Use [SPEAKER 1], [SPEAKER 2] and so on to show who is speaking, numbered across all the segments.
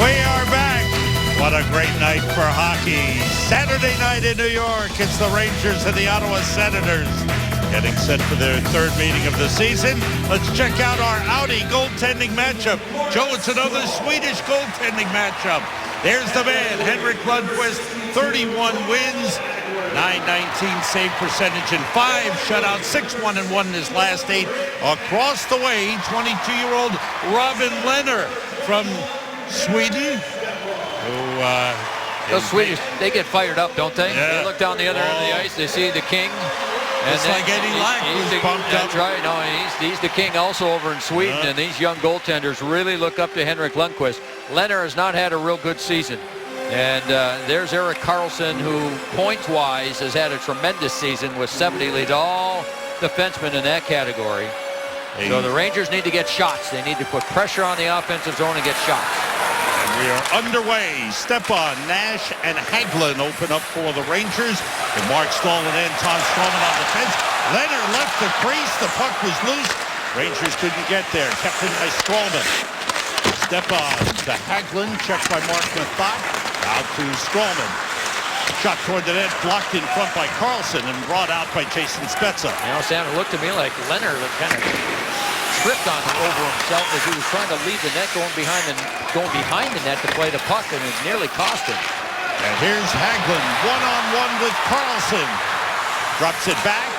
[SPEAKER 1] We are back. What a great night for hockey. Saturday night in New York. It's the Rangers and the Ottawa Senators getting set for their third meeting of the season. Let's check out our Audi goaltending matchup. Joe, it's another Swedish goaltending matchup. There's the man, Henrik Lundqvist, 31 wins, .919 save percentage in 5 shutouts, 6-1-1 in his last 8. Across the way, 22-year-old Robin Lehner from Sweden, who
[SPEAKER 2] those Swedish, they get fired up, don't they?
[SPEAKER 1] Yeah.
[SPEAKER 2] They look down the other end of the ice, they see the king.
[SPEAKER 1] It's like Eddie Lack who's pumped up.
[SPEAKER 2] That's right. No, he's the king also over in Sweden, and these young goaltenders really look up to Henrik Lundqvist. Lehner has not had a real good season. And there's Erik Karlsson, who points-wise has had a tremendous season with 70 leads, all defensemen in that category. So the Rangers need to get shots. They need to put pressure on the offensive zone and get shots.
[SPEAKER 1] And we are underway. Stepan, Nash, and Hagelin open up for the Rangers. And Mark Stahl and Anton Stralman on the fence. Lehner left the crease. The puck was loose. Rangers couldn't get there. Kept in by Stralman. Stepan to Hagelin. Checked by Mark Mathot. Out to Stralman. Shot toward the net, blocked in front by Karlsson and brought out by Jason Spezza.
[SPEAKER 2] You know, Sam, it looked to me like Lehner kind of tripped on over himself as he was trying to leave the net, going behind the net to play the puck, and it nearly cost him.
[SPEAKER 1] And here's Hagelin, one-on-one with Karlsson. Drops it back.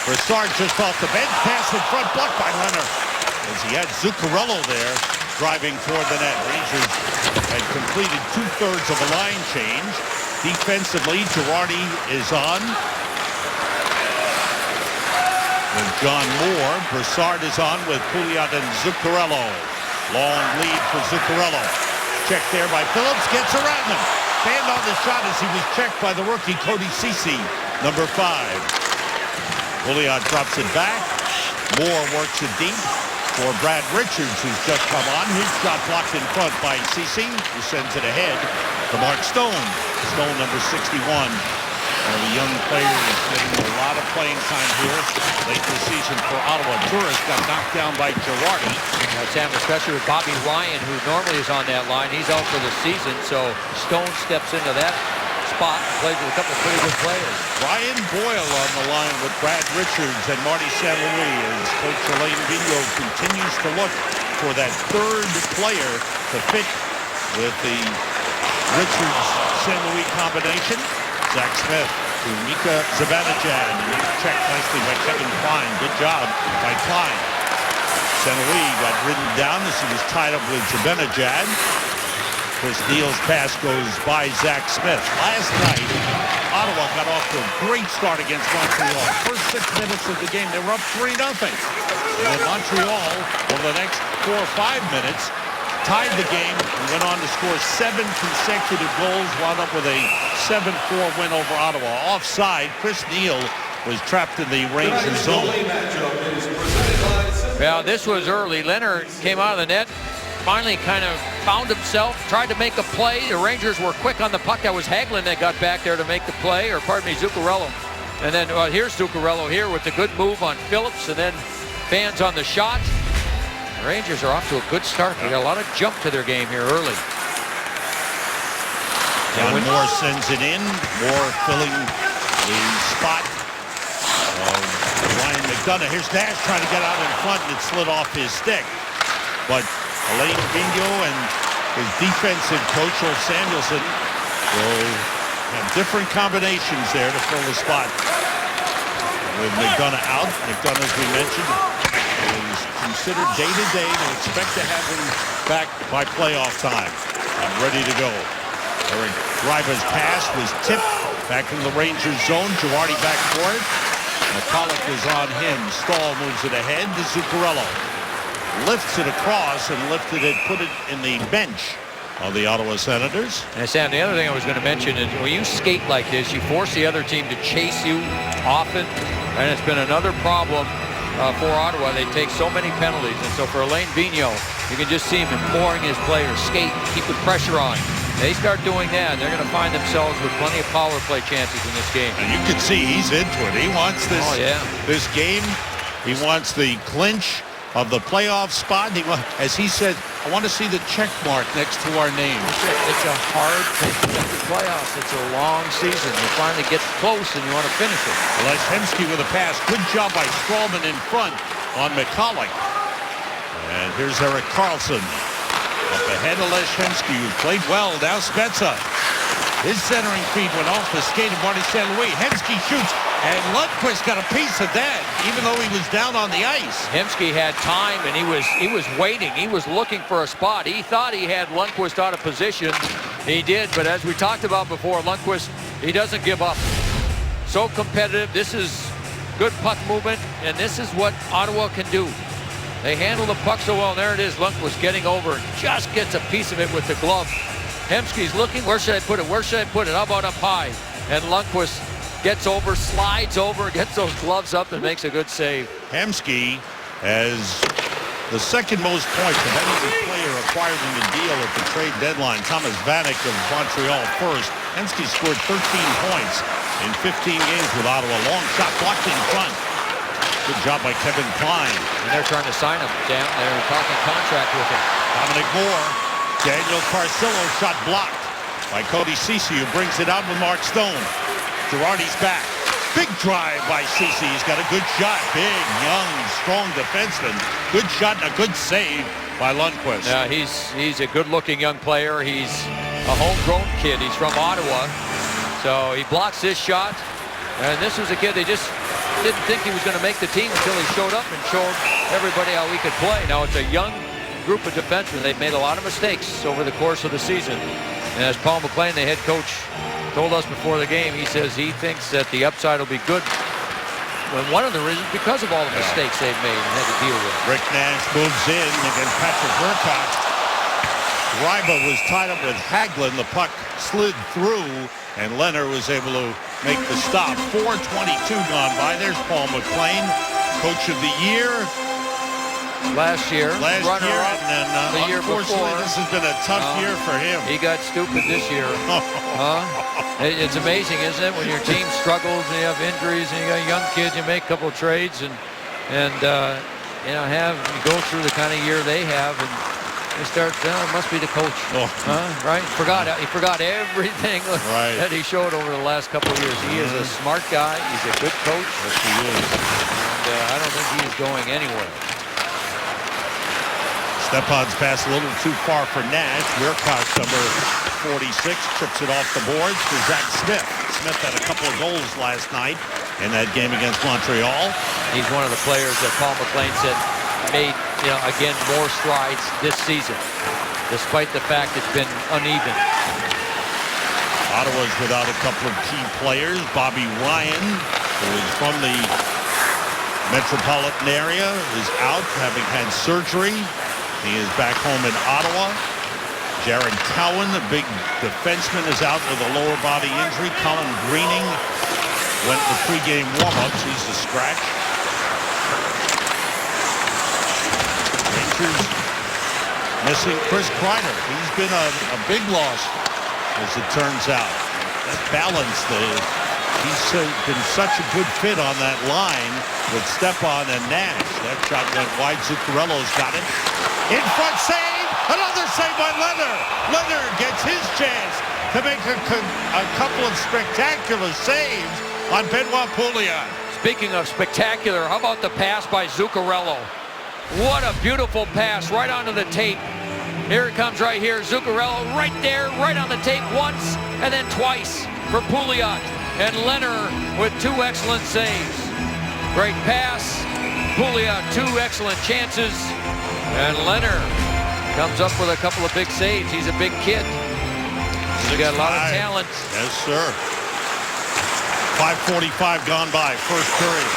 [SPEAKER 1] Brassard just off the bench, pass in front, blocked by Lehner. As he had Zuccarello there, driving toward the net. Rangers had completed 2/3 of a line change. Defensively, Girardi is on with John Moore. Brassard is on with Pouliot and Zuccarello. Long lead for Zuccarello. Checked there by Phillips. Gets around him. Banned on the shot as he was checked by the rookie Cody Ceci, number 5. Pouliot drops it back. Moore works it deep for Brad Richards, who's just come on. His shot blocked in front by Ceci, who sends it ahead to Mark Stone. Stone, number 61. One of the young players getting a lot of playing time here late this season for Ottawa. Turris got knocked down by Girardi.
[SPEAKER 2] Sam, especially with Bobby Ryan, who normally is on that line. He's out for the season, so Stone steps into that spot and plays with a couple of pretty good players.
[SPEAKER 1] Brian Boyle on the line with Brad Richards and Marty St. Louis as Coach Alain Vigneault continues to look for that third player to fit with the Richards-St. Louis combination. Zach Smith to Mika Zibanejad. Checked nicely by Kevin Klein. Good job by Klein. St. Louis got ridden down as he was tied up with Zibanejad. Chris Neal's pass goes by Zach Smith. Last night, Ottawa got off to a great start against Montreal. First 6 minutes of the game, they were up 3-0. And then Montreal, over the next 4 or 5 minutes, tied the game and went on to score 7 consecutive goals, wound up with a 7-4 win over Ottawa. Offside, Chris Neal was trapped in the Rangers zone.
[SPEAKER 2] Yeah, this was early. Lehner came out of the net, finally kind of found himself, tried to make a play. The Rangers were quick on the puck. That was Hagelin that got back there to make the play, or pardon me, Zuccarello. And then here's Zuccarello here with the good move on Phillips, and then fans on the shot. The Rangers are off to a good start. They got a lot of jump to their game here early.
[SPEAKER 1] John Moore sends it in. Moore filling the spot of Ryan McDonough. Here's Nash trying to get out in front, and it slid off his stick. But Alain Vigneault and his defensive coach, Ulf Samuelsson, will have different combinations there to fill the spot. With McDonough out, McDonough, as we mentioned, is considered day-to-day to expect to have him back by playoff time and ready to go. Eric Gryba's pass was tipped back in the Rangers zone. Girardi back for it. McCulloch is on him. Stahl moves it ahead to Zuccarello. Lifts it across and lifted it, put it in the bench of the Ottawa Senators.
[SPEAKER 2] And Sam, the other thing I was going to mention is when you skate like this, you force the other team to chase you often, and it's been another problem for Ottawa. They take so many penalties, and so for Alain Vigneault, you can just see him imploring his players, skate, keep the pressure on. They start doing that, they're going to find themselves with plenty of power play chances in this game.
[SPEAKER 1] And you can see he's into it. He wants this, this game. He wants the clinch of the playoff spot. As he said, I want to see the check mark next to our names.
[SPEAKER 2] It's a hard thing to get the playoffs. It's a long season. You finally get close and you want to finish it.
[SPEAKER 1] Les Hemsky with a pass. Good job by Strawman in front on McCulloch. And here's Erik Karlsson. Up ahead of Les Hemsky, who played well. Now Spezza. His centering feed went off the skate of Marty St. Louis. Hemsky shoots, and Lundqvist got a piece of that, even though he was down on the ice.
[SPEAKER 2] Hemsky had time, and he was waiting. He was looking for a spot. He thought he had Lundqvist out of position. He did, but as we talked about before, Lundqvist, he doesn't give up. So competitive. This is good puck movement, and this is what Ottawa can do. They handle the puck so well. There it is. Lundqvist getting over, just gets a piece of it with the glove. Hemsky's looking, where should I put it? Where should I put it? How about up high? And Lundqvist gets over, slides over, gets those gloves up, and makes a good save.
[SPEAKER 1] Hemsky has the second most points of any player acquired in the deal at the trade deadline. Thomas Vanek of Montreal first. Hemsky scored 13 points in 15 games with Ottawa. Long shot blocked in front. Good job by Kevin Klein.
[SPEAKER 2] And they're trying to sign him. They're talking contract with him.
[SPEAKER 1] Dominic Moore. Daniel Carcillo shot blocked by Cody Ceci, who brings it out with Mark Stone. Girardi's back. Big drive by Ceci. He's got a good shot. Big, young, strong defenseman. Good shot and a good save by Lundqvist.
[SPEAKER 2] Yeah, he's a good-looking young player. He's a homegrown kid. He's from Ottawa. So he blocks this shot. And this was a kid they just didn't think he was going to make the team until he showed up and showed everybody how he could play. Now it's a young group of defensemen. They've made a lot of mistakes over the course of the season. And as Paul McLean, the head coach, told us before the game, he says he thinks that the upside will be good. And one of the reasons because of all the mistakes they've made and had to deal with.
[SPEAKER 1] Rick Nash moves in against Patrick Burkhardt. Ryba was tied up with Hagelin. The puck slid through, and Leonard was able to make the stop. 4:22 gone by. There's Paul McLean, coach of the year.
[SPEAKER 2] Last year, runner-up
[SPEAKER 1] and
[SPEAKER 2] the year before.
[SPEAKER 1] This has been a tough year for him.
[SPEAKER 2] He got stupid this year. It's amazing, isn't it, when your team struggles and you have injuries and you got young kids, you make a couple of trades and you know, you go through the kind of year they have, and they start. It must be the coach, right? He forgot everything that he showed over the last couple of years. He is a smart guy. He's a good coach.
[SPEAKER 1] Yes, he is.
[SPEAKER 2] And I don't think he's going anywhere.
[SPEAKER 1] Stepan's pass a little too far for Nash. Weirkosh, number 46, trips it off the boards for Zach Smith. Smith had a couple of goals last night in that game against Montreal.
[SPEAKER 2] He's one of the players that Paul McLean said made, again, more strides this season, despite the fact it's been uneven.
[SPEAKER 1] Ottawa's without a couple of key players. Bobby Ryan, who is from the metropolitan area, is out, having had surgery. He is back home in Ottawa. Jared Cowan, the big defenseman, is out with a lower body injury. Colin Greening went to pregame warm-ups. He's a scratch. Rangers missing Chris Kreider. He's been a big loss, as it turns out. That balance, he's been such a good fit on that line with Stepan and Nash. That shot went wide. Zuccarello's got it. In front save. Another save by Leonard. Leonard gets his chance to make a couple of spectacular saves on Benoit Pouliot.
[SPEAKER 2] Speaking of spectacular, how about the pass by Zuccarello? What a beautiful pass right onto the tape. Here it comes right here. Zuccarello right there, right on the tape once and then twice for Pouliot. And Leonard with two excellent saves. Great pass. Pouliot, two excellent chances. And Leonard comes up with a couple of big saves. He's a big kid. He's got a lot of talent.
[SPEAKER 1] Yes, sir. 5:45 gone by. First period.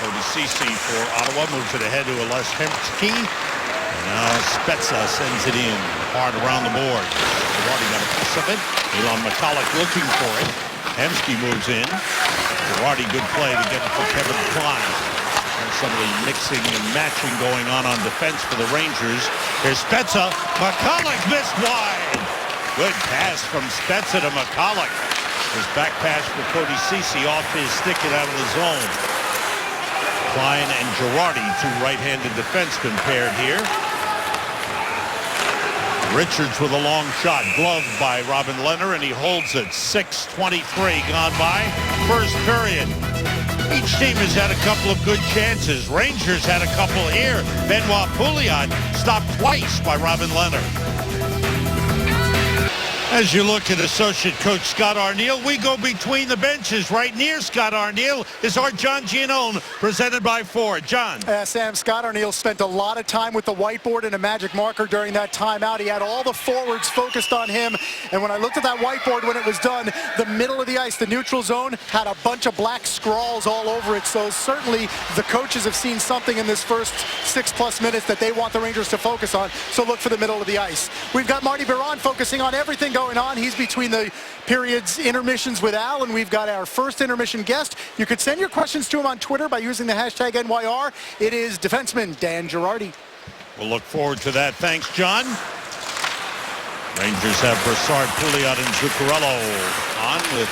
[SPEAKER 1] Cody Ceci for Ottawa moves it ahead to Les Hemsky. Now Spezza sends it in hard around the board. Girardi got a piece of it. Elon McCulloch looking for it. Hemsky moves in. Girardi, good play to get it for Kevin Klein. There's some of the mixing and matching going on defense for the Rangers. Here's Spezza. McCulloch missed wide. Good pass from Spezza to McCulloch. His back pass for Cody Ceci off his stick and out of the zone. Klein and Girardi, two right-handed defensemen paired here. Richards with a long shot, gloved by Robin Lehner, and he holds it. 6:23 gone by. First period. Each team has had a couple of good chances. Rangers had a couple here. Benoit Pouliot stopped twice by Robin Lehner. As you look at associate coach Scott Arniel, we go between the benches. Right near Scott Arniel is our John Giannone, presented by Ford. John.
[SPEAKER 3] Sam, Scott Arniel spent a lot of time with the whiteboard and a magic marker during that timeout. He had all the forwards focused on him. And when I looked at that whiteboard when it was done, the middle of the ice, the neutral zone, had a bunch of black scrawls all over it. So certainly the coaches have seen something in this first 6+ minutes that they want the Rangers to focus on. So look for the middle of the ice. We've got Marty Biron focusing on everything going on. He's between the periods intermissions with Al, and we've got our first intermission guest. You could send your questions to him on Twitter by using the hashtag NYR. It is defenseman Dan Girardi.
[SPEAKER 1] We'll look forward to that. Thanks, John. Rangers have Brassard, Pouliot, and Zuccarello on with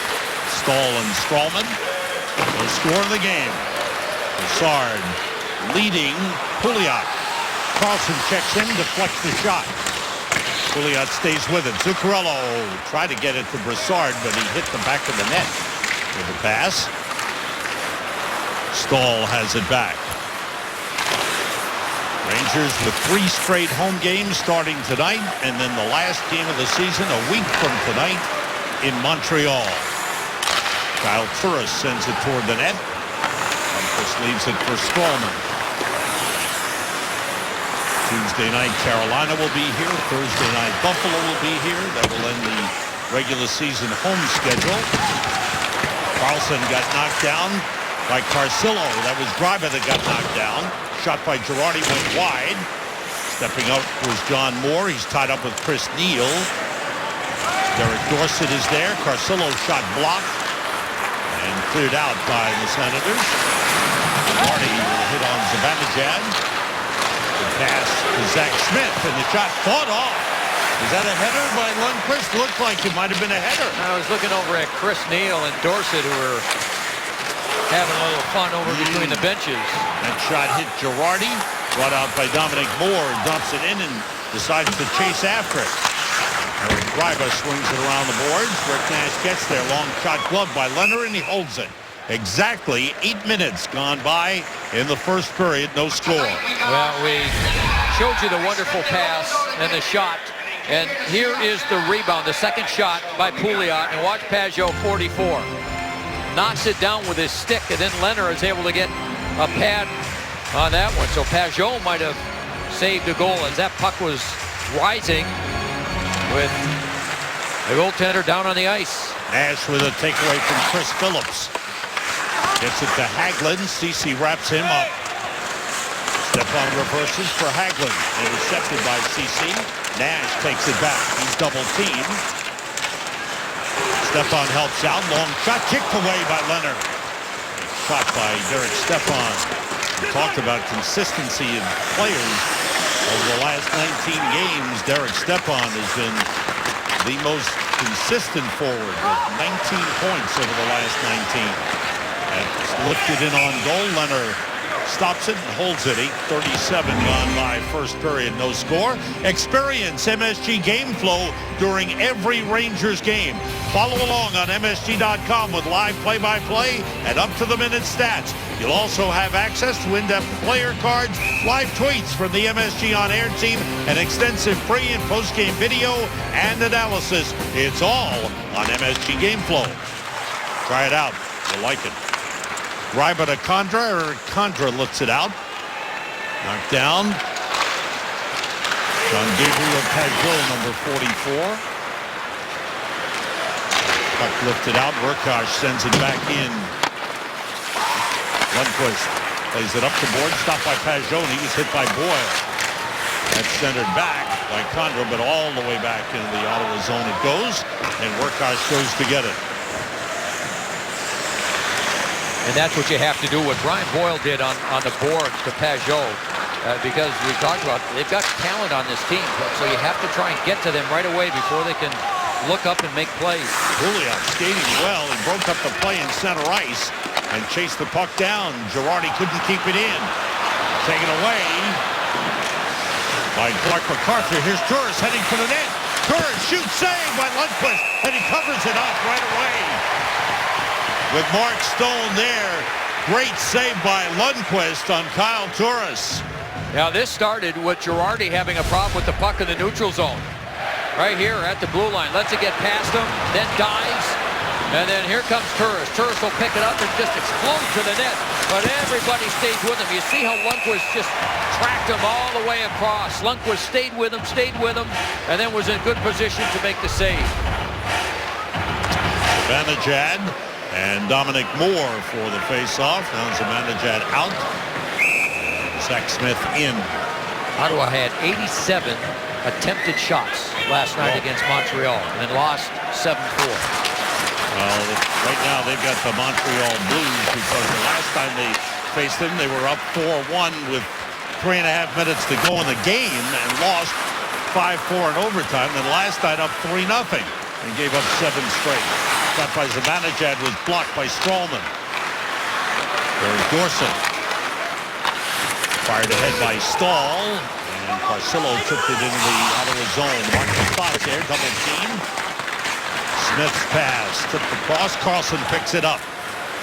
[SPEAKER 1] Stahl and Strawman. No score in the game. Brassard leading Pouliot. Carlson checks in, deflects the shot. Pouliot stays with it. Zuccarello tried to get it to Brassard, but he hit the back of the net with the pass. Stahl has it back. Rangers with 3 straight home games starting tonight, and then the last game of the season a week from tonight in Montreal. Kyle Turris sends it toward the net. Lundqvist leaves it for Strawman. Tuesday night, Carolina will be here. Thursday night, Buffalo will be here. That will end the regular season home schedule. Carlson got knocked down by Carcillo. That was Greiber that got knocked down. Shot by Girardi went wide. Stepping up was John Moore. He's tied up with Chris Neal. Derek Dorsett is there. Carcillo shot blocked and cleared out by the Senators. Girardi hit on Zibanejad. Pass to Zach Smith, and the shot fought off. Is that a header by Lundqvist? Looked like it might have been a header.
[SPEAKER 2] I was looking over at Chris Neal and Dorsett, who were having a little fun over between the benches.
[SPEAKER 1] That shot hit Girardi, brought out by Dominic Moore, dumps it in and decides to chase after it. Eric Greiber swings it around the boards. Rick Nash gets there. Long shot gloved by Lehner, and he holds it. Exactly 8 minutes gone by in the first period. No score.
[SPEAKER 2] Well, we showed you the wonderful pass and the shot. And here is the rebound, the second shot by Pouliot. And watch Pajot, 44. Knocks it down with his stick, and then Lehner is able to get a pad on that one. So Pajot might have saved a goal as that puck was rising with the goaltender down on the ice.
[SPEAKER 1] Nash with a takeaway from Chris Phillips. Gets it to Hagelin. Ceci wraps him up. Stepan reverses for Hagelin. Intercepted by Ceci. Nash takes it back. He's double teamed. Stepan helps out. Long shot kicked away by Lehner. Shot by Derek Stepan. We talked about consistency in players. Over the last 19 games, Derek Stepan has been the most consistent forward with 19 points over the last 19. Lifted in on goal. Lehner stops it and holds it. 8:37 gone by first period. No score. Experience MSG Game Flow during every Rangers game. Follow along on MSG.com with live play-by-play and up-to-the-minute stats. You'll also have access to in-depth player cards, live tweets from the MSG On Air team, and extensive pre- and post-game video and analysis. It's all on MSG Game Flow. Try it out. You'll like it. Greiber to Condra, or Condra lifts it out. Knocked down. John Gabriel Pajot, number 44. Puck lifted out. Verkash sends it back in. Lundqvist plays it up the board. Stopped by Pajot, and he was hit by Boyle. That's centered back by Condra, but all the way back into the Ottawa zone it goes, and Verkash goes to get it.
[SPEAKER 2] And that's what you have to do, what Brian Boyle did on the board to Pajot. Because we talked about, they've got talent on this team. So you have to try and get to them right away before they can look up and make plays.
[SPEAKER 1] Pouliot skating well. He broke up the play in center ice and chased the puck down. Girardi couldn't keep it in. Taken away by Clark MacArthur. Here's Turris heading for the net. Turris shoots, save by Lundqvist, and he covers it up right away. With Mark Stone there, great save by Lundqvist on Kyle Turris.
[SPEAKER 2] Now this started with Girardi having a problem with the puck in the neutral zone. Right here at the blue line, lets it get past him, then dives, and then here comes Turris. Turris will pick it up and just explode to the net, but everybody stays with him. You see how Lundqvist just tracked him all the way across. Lundqvist stayed with him, and then was in good position to make the save.
[SPEAKER 1] Zibanejad and Dominic Moore for the face-off. Now Zibanejad out. Zach Smith in.
[SPEAKER 2] Ottawa had 87 attempted shots last night against Montreal and lost 7-4.
[SPEAKER 1] Well, right now they've got the Montreal Blues because the last time they faced them, they were up 4-1 with 3.5 minutes to go in the game and lost 5-4 in overtime. Then last night up 3-0 and gave up 7 straight. Shot by Zibanejad was blocked by Stralman. There's Dorsett. Fired ahead by Stahl. And Carcillo tipped it into the Ottawa zone. Martin Fox there, double team. Smith's pass, tipped across. Carlson picks it up.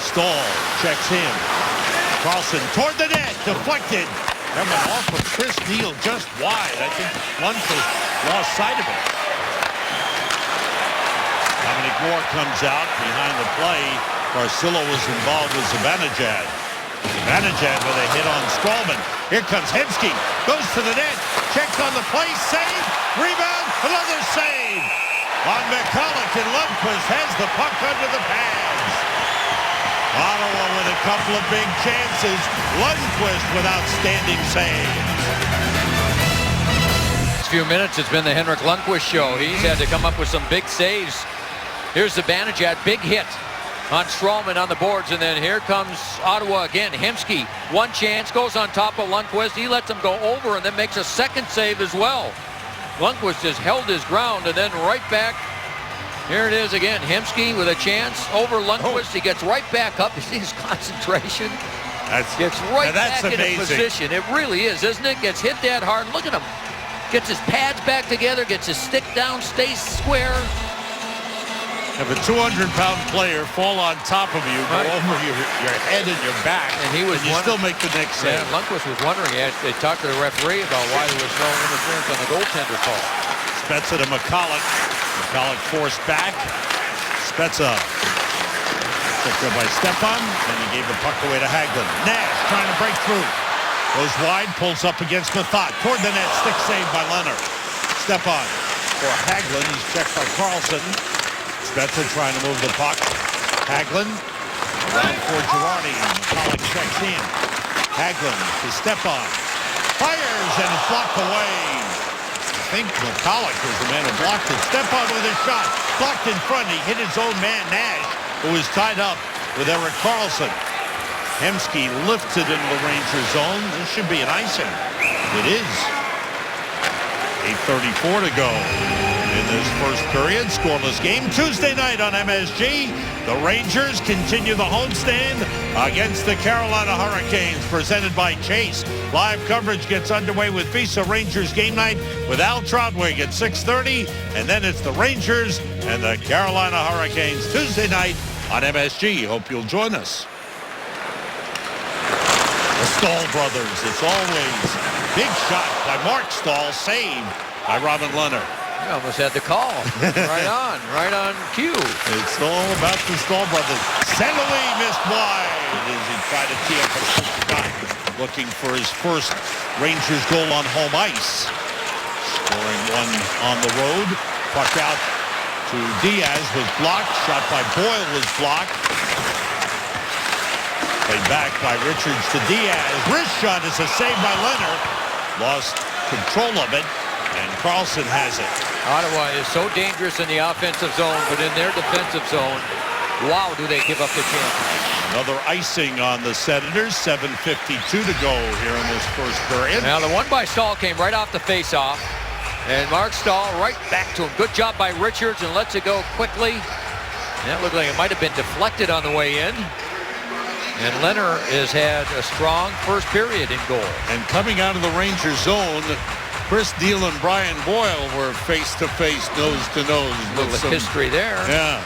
[SPEAKER 1] Stahl checks in. Carlson toward the net, deflected. That went off of Chris Neal just wide. I think Lundqvist lost sight of it. Dominic Moore comes out behind the play. Carcillo was involved with Zibanejad. Zibanejad with a hit on Stralman. Here comes Hemsky. Goes to the net. Checks on the play. Save. Rebound. Another save. On McCulloch, and Lundqvist has the puck under the pads. Ottawa with a couple of big chances. Lundqvist with outstanding saves.
[SPEAKER 2] Next few minutes, it's been the Henrik Lundqvist show. He's had to come up with some big saves. Here's Zibanejad, big hit on Stralman on the boards, and then here comes Ottawa again. Hemsky, one chance, goes on top of Lundqvist. He lets him go over and then makes a second save as well. Lundqvist has held his ground and then right back. Here it is again. Hemsky with a chance over Lundqvist. He gets right back up. You see his concentration. Gets right back in position. It really is, isn't it? Gets hit that hard. Look at him. Gets his pads back together. Gets his stick down. Stays square.
[SPEAKER 1] Have a 200-pound player fall on top of you, go over your head and your back,
[SPEAKER 2] and he was
[SPEAKER 1] and you still make the next save.
[SPEAKER 2] Yeah, Lundqvist was wondering. They talked to the referee about why there was no interference on the goaltender call.
[SPEAKER 1] Spezza to McCulloch. McCulloch forced back. Spezza picked up by Stepan, and he gave the puck away to Hagelin. Nash trying to break through. Goes wide, pulls up against Mathot. Toward the net, stick save by Leonard. Stepan for Hagelin. He's checked by Carlson. Spezza trying to move the puck. Hagelin around for Girardi. McCulloch checks in. Hagelin to Stepan. Fires and it's blocked away. I think McCulloch was the man who blocked it. Stepan with a shot. Blocked in front. He hit his own man, Nash, who was tied up with Erik Karlsson. Hemsky lifted into the Ranger zone. This should be an icing. It is. 8:34 to go in this first period. Scoreless game. Tuesday night on MSG. The Rangers continue the homestand against the Carolina Hurricanes, presented by Chase. Live coverage gets underway with Visa Rangers game night with Al Trotwig at 6:30. And then it's the Rangers and the Carolina Hurricanes Tuesday night on MSG. Hope you'll join us. The Stahl brothers, it's always big shot by Mark Stahl, saved by Robin Leonard.
[SPEAKER 2] You almost had the call. right on cue.
[SPEAKER 1] It's all about the Stahl brothers. St. Louis missed wide as he tried to tee up a shot, looking for his first Rangers goal on home ice. Scoring one on the road. Puck out to Diaz was blocked. Shot by Boyle was blocked. Played back by Richards to Diaz. Wrist shot is a save by Leonard. Lost control of it, and Karlsson has it.
[SPEAKER 2] Ottawa is so dangerous in the offensive zone, but in their defensive zone, wow, do they give up the chances.
[SPEAKER 1] Another icing on the Senators. 7:52 to go here in this first period.
[SPEAKER 2] Now the one by Stahl came right off the faceoff, and Mark Stahl right back to him. Good job by Richards, and lets it go quickly. That looked like it might have been deflected on the way in. And Leonard has had a strong first period in goal.
[SPEAKER 1] And coming out of the Rangers zone, Chris Deal and Brian Boyle were face-to-face, nose-to-nose.
[SPEAKER 2] A little history there.
[SPEAKER 1] Yeah.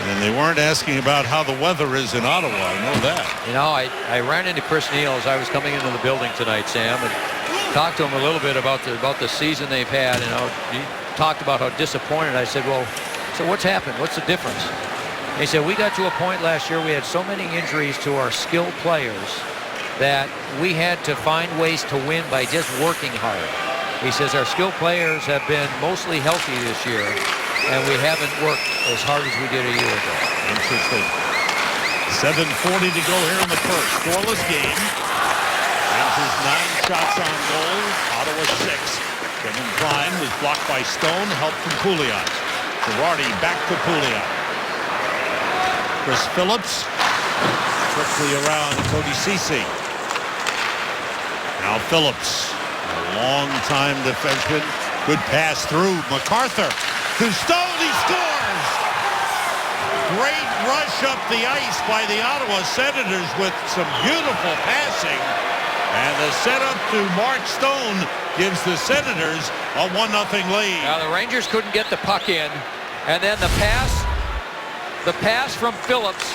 [SPEAKER 1] And they weren't asking about how the weather is in Ottawa. I know that.
[SPEAKER 2] You know, I ran into Chris Neal as I was coming into the building tonight, Sam, and talked to him a little bit about the season they've had. You know, he talked about how disappointed. I said, well, so what's happened? What's the difference? He said, we got to a point last year, we had so many injuries to our skilled players that we had to find ways to win by just working hard. He says our skilled players have been mostly healthy this year, and we haven't worked as hard as we did a year ago.
[SPEAKER 1] Interesting. 7:40 to go here in the first. Scoreless game. Rangers 9 shots on goal. Ottawa 6. Kevin Klein was blocked by Stone. Help from Pouliot. Girardi back to Pouliot. Chris Phillips quickly around Cody Ceci. Now Phillips, a long-time defenseman. Good pass through MacArthur. To Stone, he scores! Great rush up the ice by the Ottawa Senators with some beautiful passing. And the setup to Mark Stone gives the Senators a 1-0 lead.
[SPEAKER 2] Now the Rangers couldn't get the puck in. And then the pass from Phillips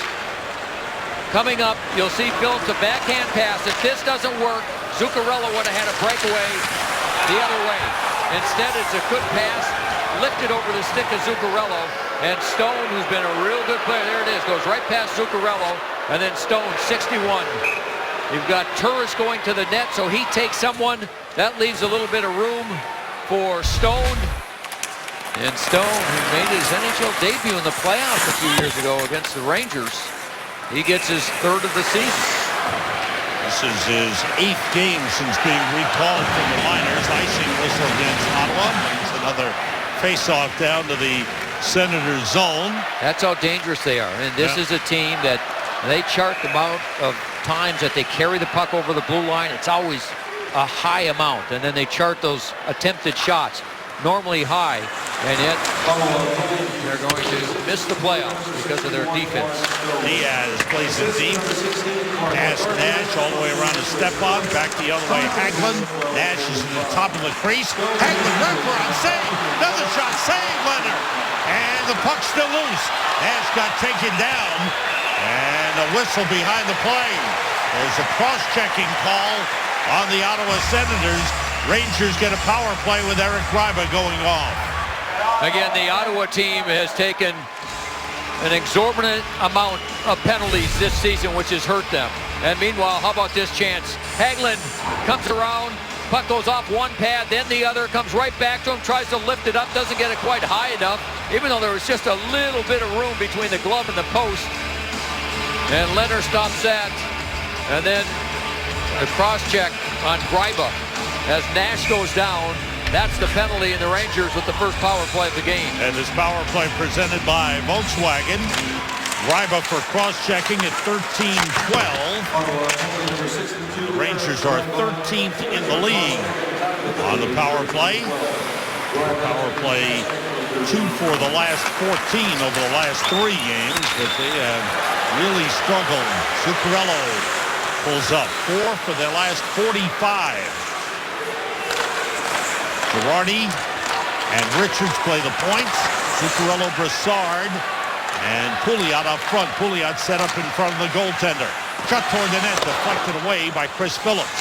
[SPEAKER 2] coming up. You'll see Phillips, a backhand pass. If this doesn't work, Zuccarello would have had a breakaway the other way. Instead, it's a good pass, lifted over the stick of Zuccarello, and Stone, who's been a real good player, there it is, goes right past Zuccarello, and then Stone, 61. You've got Turris going to the net, so he takes someone. That leaves a little bit of room for Stone. And Stone, who made his NHL debut in the playoffs a few years ago against the Rangers, he gets his 3rd of the season.
[SPEAKER 1] This is his 8th game since being recalled from the minors. Icing whistle against Ottawa. Brings another face-off down to the Senators' zone.
[SPEAKER 2] That's how dangerous they are. And this is a team that they chart the amount of times that they carry the puck over the blue line. It's always a high amount. And then they chart those attempted shots, normally high. And yet they're going to miss the playoffs because of their defense.
[SPEAKER 1] Diaz plays it deep. Pass Nash all the way around to Stepan. Back the other way, Hagelin. Nash is in the top of the crease. Hagelin, wraparound, save. Another shot, save, Leonard. And the puck's still loose. Nash got taken down. And a whistle behind the play. There's a cross-checking call on the Ottawa Senators. Rangers get a power play with Eric Gryba going off.
[SPEAKER 2] Again, the Ottawa team has taken an exorbitant amount of penalties this season, which has hurt them. And meanwhile, how about this chance? Hagelin comes around, puck goes off one pad, then the other, comes right back to him, tries to lift it up, doesn't get it quite high enough, even though there was just a little bit of room between the glove and the post. And Leonard stops that. And then the cross-check on Gryba as Nash goes down. That's the penalty in the Rangers with the first power play of the game.
[SPEAKER 1] And this power play presented by Volkswagen. Gryba for cross-checking at 13-12. The Rangers are 13th in the league on the power play. Power play 2 for the last 14 over the last 3 games, but they have really struggled. Zuccarello pulls up 4 for their last 45. Girardi and Richards play the points. Zuccarello, Brassard, and Pouliot up front. Pouliot set up in front of the goaltender. Shot toward the net, deflected away by Chris Phillips.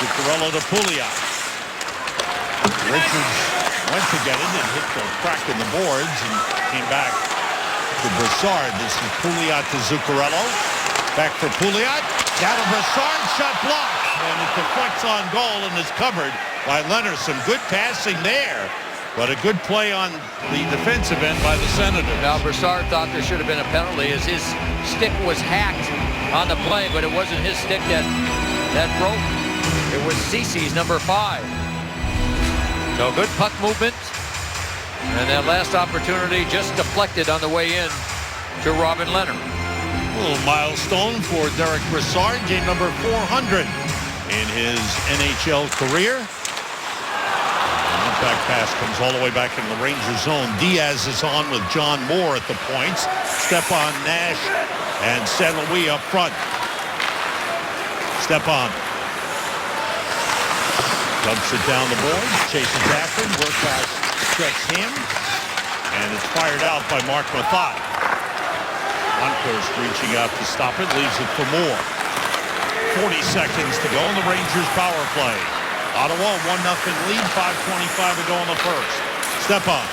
[SPEAKER 1] Zuccarello to Pouliot. Richards went to get it and hit the crack in the boards and came back to Brassard. This is Pouliot to Zuccarello. Back for Pouliot. Down to Brassard, shot blocked. And it deflects on goal and is covered by Leonard. Some good passing there, but a good play on the defensive end by the Senators.
[SPEAKER 2] Now Brassard thought there should have been a penalty as his stick was hacked on the play, but it wasn't his stick that broke. It was Ceci's number 5. So good puck movement. And that last opportunity just deflected on the way in to Robin Leonard.
[SPEAKER 1] A little milestone for Derek Brassard, game number 400 in his NHL career. That back pass comes all the way back in the Rangers zone. Diaz is on with John Moore at the points. Stepan, Nash, and St. Louis up front. Stepan Dumps it down the boards, chases after him, work pass checks him, and it's fired out by Mark Mathot. Lundqvist reaching out to stop it, leaves it for Moore. 40 seconds to go in the Rangers power play. Ottawa 1-0 lead, 5:25 to go in the first. Stepan.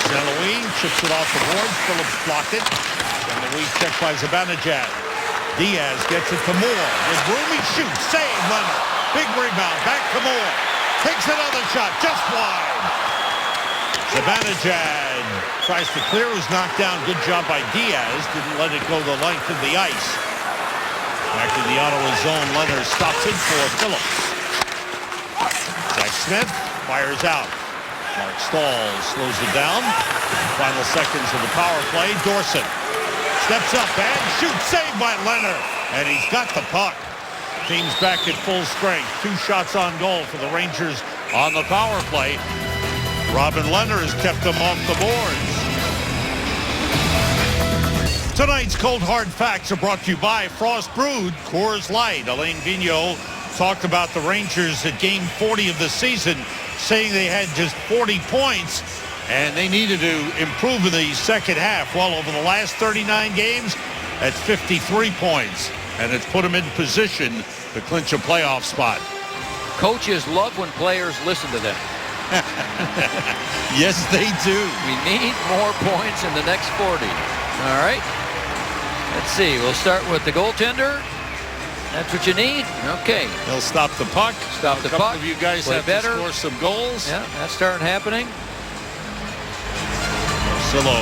[SPEAKER 1] St. Louis chips it off the board. Phillips blocked it. St. Louis checked by Zibanejad. Diaz gets it to Moore. With room, he shoots. Save Leonard. Big rebound. Back to Moore. Takes another shot. Just wide. Zibanejad tries to clear. Was knocked down. Good job by Diaz. Didn't let it go the length of the ice. Back in the Ottawa zone. Leonard stops it for Phillips. Zach Smith fires out. Mark Stahl slows it down. Final seconds of the power play. Dorsett steps up and shoots. Saved by Leonard. And he's got the puck. Team's back at full strength. 2 shots on goal for the Rangers on the power play. Robin Leonard has kept them off the boards. Tonight's Cold Hard Facts are brought to you by Frost Brewed Coors Light. Alain Vigneault talked about the Rangers at game 40 of the season, saying they had just 40 points and they needed to improve in the second half. Well, over the last 39 games, that's 53 points, and it's put them in position to clinch a playoff spot.
[SPEAKER 2] Coaches love when players listen to them.
[SPEAKER 1] Yes, they do.
[SPEAKER 2] We need more points in the next 40. All right. Let's see. We'll start with the goaltender. That's what you need? Okay.
[SPEAKER 1] They'll stop the puck.
[SPEAKER 2] Stop the puck.
[SPEAKER 1] A couple of you guys
[SPEAKER 2] Play
[SPEAKER 1] have
[SPEAKER 2] better.
[SPEAKER 1] to score some goals.
[SPEAKER 2] Yeah, that's starting happening.
[SPEAKER 1] Silo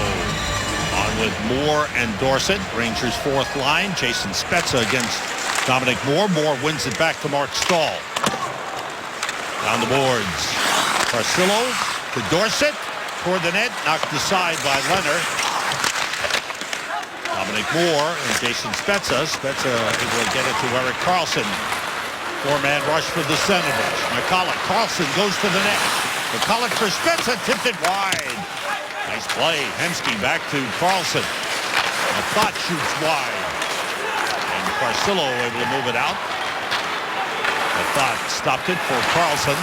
[SPEAKER 1] on with Moore and Dorsett. Rangers' fourth line. Jason Spezza against Dominic Moore. Moore wins it back to Mark Stahl. Down the boards. Carcillo to Dorsett. Toward the net. Knocked aside by Leonard. Dominic Moore and Jason Spezza. Spezza able to get it to Erik Karlsson. 4-man rush for the Senators. McCulloch. Karlsson goes to the net. McCulloch for Spezza. Tipped it wide. Nice play. Hemsky back to Karlsson. Mathot shoots wide. And Carcillo able to move it out. Mathot stopped it for Karlsson.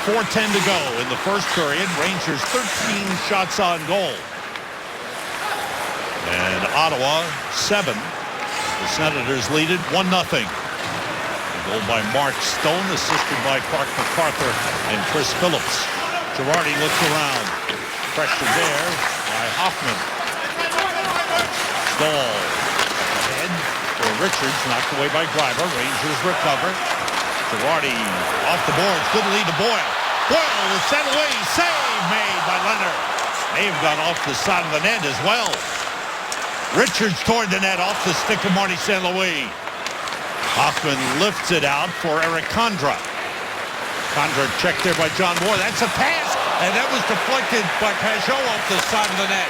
[SPEAKER 1] 4:10 to go in the first period. Rangers 13 shots on goal. And Ottawa 7. The Senators lead it 1-0. Goal by Mark Stone, assisted by Clark MacArthur and Chris Phillips. Girardi looks around. Pressure there by Hoffman. Stahl ahead for Richards, knocked away by Greiber. Rangers recover. Girardi off the boards. Good lead to Boyle. Boyle was sent away. Save made by Leonard. May have gone off the side of the net as well. Richards toward the net off the stick of Marty St. Louis. Hoffman lifts it out for Eric Condra. Condra checked there by John Moore. That's a pass, and that was deflected by Pajot off the side of the net.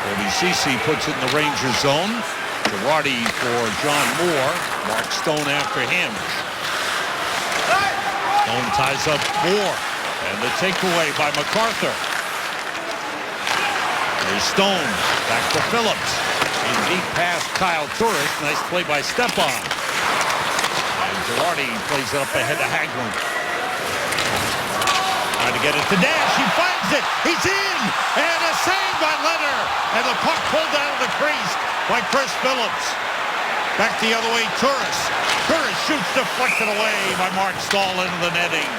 [SPEAKER 1] Cody Ceci puts it in the Rangers zone. Girardi for John Moore. Mark Stone after him. Stone ties up Moore. And the takeaway by MacArthur. There's Stone. Back to Phillips. In deep pass, Kyle Turris. Nice play by Stepan. And Girardi plays it up ahead to Hagelin. Trying to get it to Nash. He finds it. He's in. And a save by Leonard. And the puck pulled out of the crease by Chris Phillips. Back the other way, Turris. Turris shoots deflected away by Mark Stahl into the netting.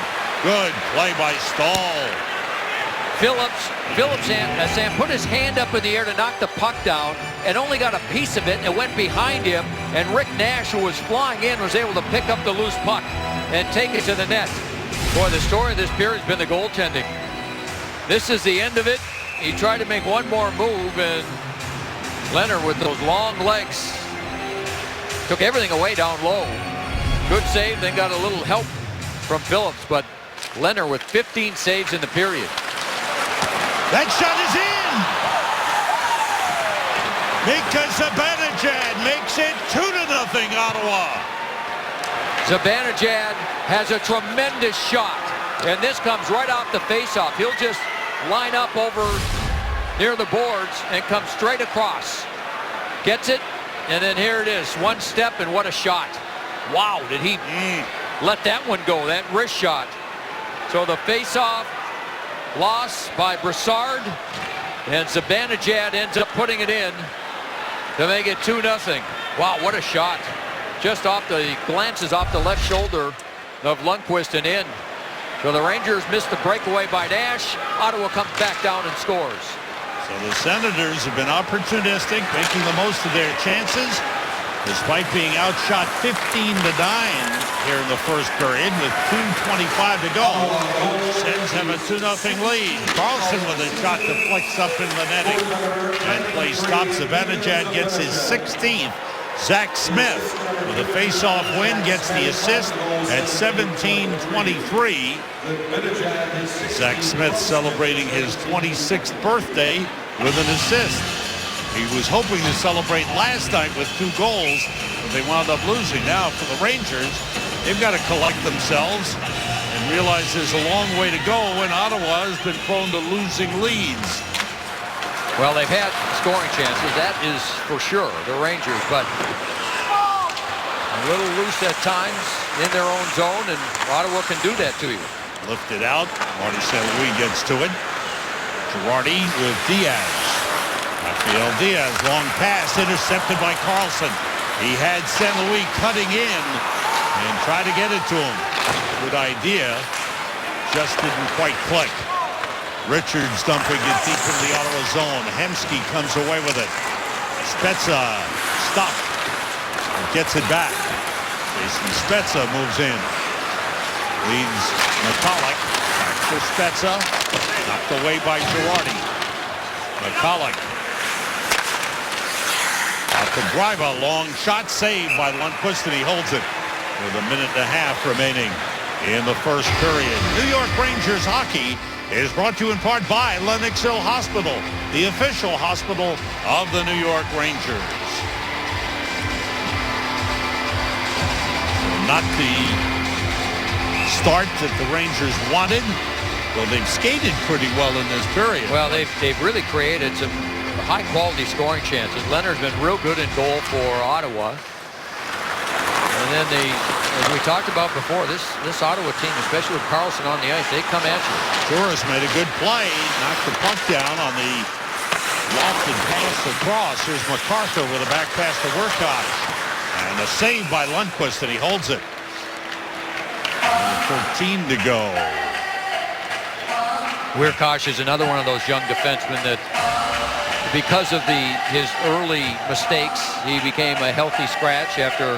[SPEAKER 1] Good play by Stahl.
[SPEAKER 2] Phillips Sam put his hand up in the air to knock the puck down and only got a piece of it and went behind him. And Rick Nash, who was flying in, was able to pick up the loose puck and take it to the net. Boy, the story of this period has been the goaltending. This is the end of it. He tried to make one more move, and Leonard with those long legs took everything away down low. Good save, then got a little help from Phillips, but Leonard with 15 saves in the period.
[SPEAKER 1] That shot is in! Mika Zibanejad makes it 2-0 Ottawa.
[SPEAKER 2] Zibanejad has a tremendous shot, and this comes right off the faceoff. He'll just line up over near the boards and come straight across. Gets it, and then here it is. One step, and what a shot. Wow, did he let that one go, that wrist shot. So the face-off loss by Brassard, and Zibanejad ends up putting it in to make it 2-0. Wow, what a shot. Just off the, glances off the left shoulder of Lundqvist and in. So the Rangers missed the breakaway by Nash. Ottawa comes back down and scores.
[SPEAKER 1] So the Senators have been opportunistic, making the most of their chances, despite being outshot 15-9 here in the first period with 2:25 to go. Sens have a 2-0 lead. Carlson with a shot that flicks up in the netting. And play stops. Zibanejad gets his 16th. Zach Smith with a face-off win gets the assist at 17:23. Zach Smith celebrating his 26th birthday with an assist. He was hoping to celebrate last night with 2 goals, but they wound up losing. Now for the Rangers, they've got to collect themselves and realize there's a long way to go when Ottawa has been prone to losing leads.
[SPEAKER 2] Well, they've had scoring chances, that is for sure, the Rangers, but a little loose at times in their own zone, and Ottawa can do that to you.
[SPEAKER 1] Lifted out. Marty St. Louis gets to it. Girardi with Diaz. Rafael Diaz, long pass, intercepted by Carlson. He had St. Louis cutting in and tried to get it to him. Good idea. Just didn't quite click. Richards dumping it deep in the Ottawa zone. Hemsky comes away with it. Spezza stopped. Gets it back. Jason Spezza moves in. Leads McCulloch. Back to Spezza. Knocked away by Girardi. McCulloch. Out to Greiva. Long shot saved by Lundqvist, and he holds it with 1.5 minutes remaining in the first period. New York Rangers hockey is brought to you in part by Lenox Hill Hospital, the official hospital of the New York Rangers. Not the start that the Rangers wanted, though they've skated pretty well in this period.
[SPEAKER 2] Well, they've really created some high-quality scoring chances. Leonard's been real good in goal for Ottawa. And then as we talked about before, this Ottawa team, especially with Carlson on the ice, they come at you.
[SPEAKER 1] Torres made a good play, knocked the puck down on the lofted pass across. Here's MacArthur with a back pass to Werkosh. And a save by Lundqvist, and he holds it. 13 to go.
[SPEAKER 2] Werkosh is another one of those young defensemen that, because of his early mistakes, he became a healthy scratch after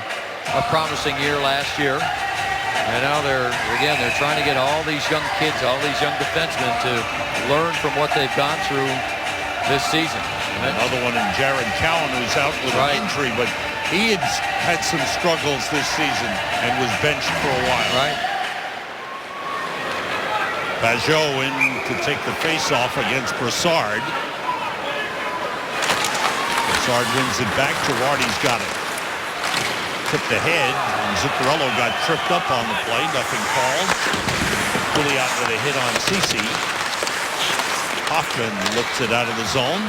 [SPEAKER 2] a promising year last year. And now they're trying to get all these young kids, all these young defensemen to learn from what they've gone through this season.
[SPEAKER 1] Another one in Jared Cowan, who's out with an injury, but he had some struggles this season and was benched for a while.
[SPEAKER 2] Right.
[SPEAKER 1] Pajot in to take the face-off against Brassard. Brassard wins it back. Girardi's got it. Tipped ahead, and Zuccarello got tripped up on the play. Nothing called. Fully out with a hit on Ceci. Hoffman lifts it out of the zone.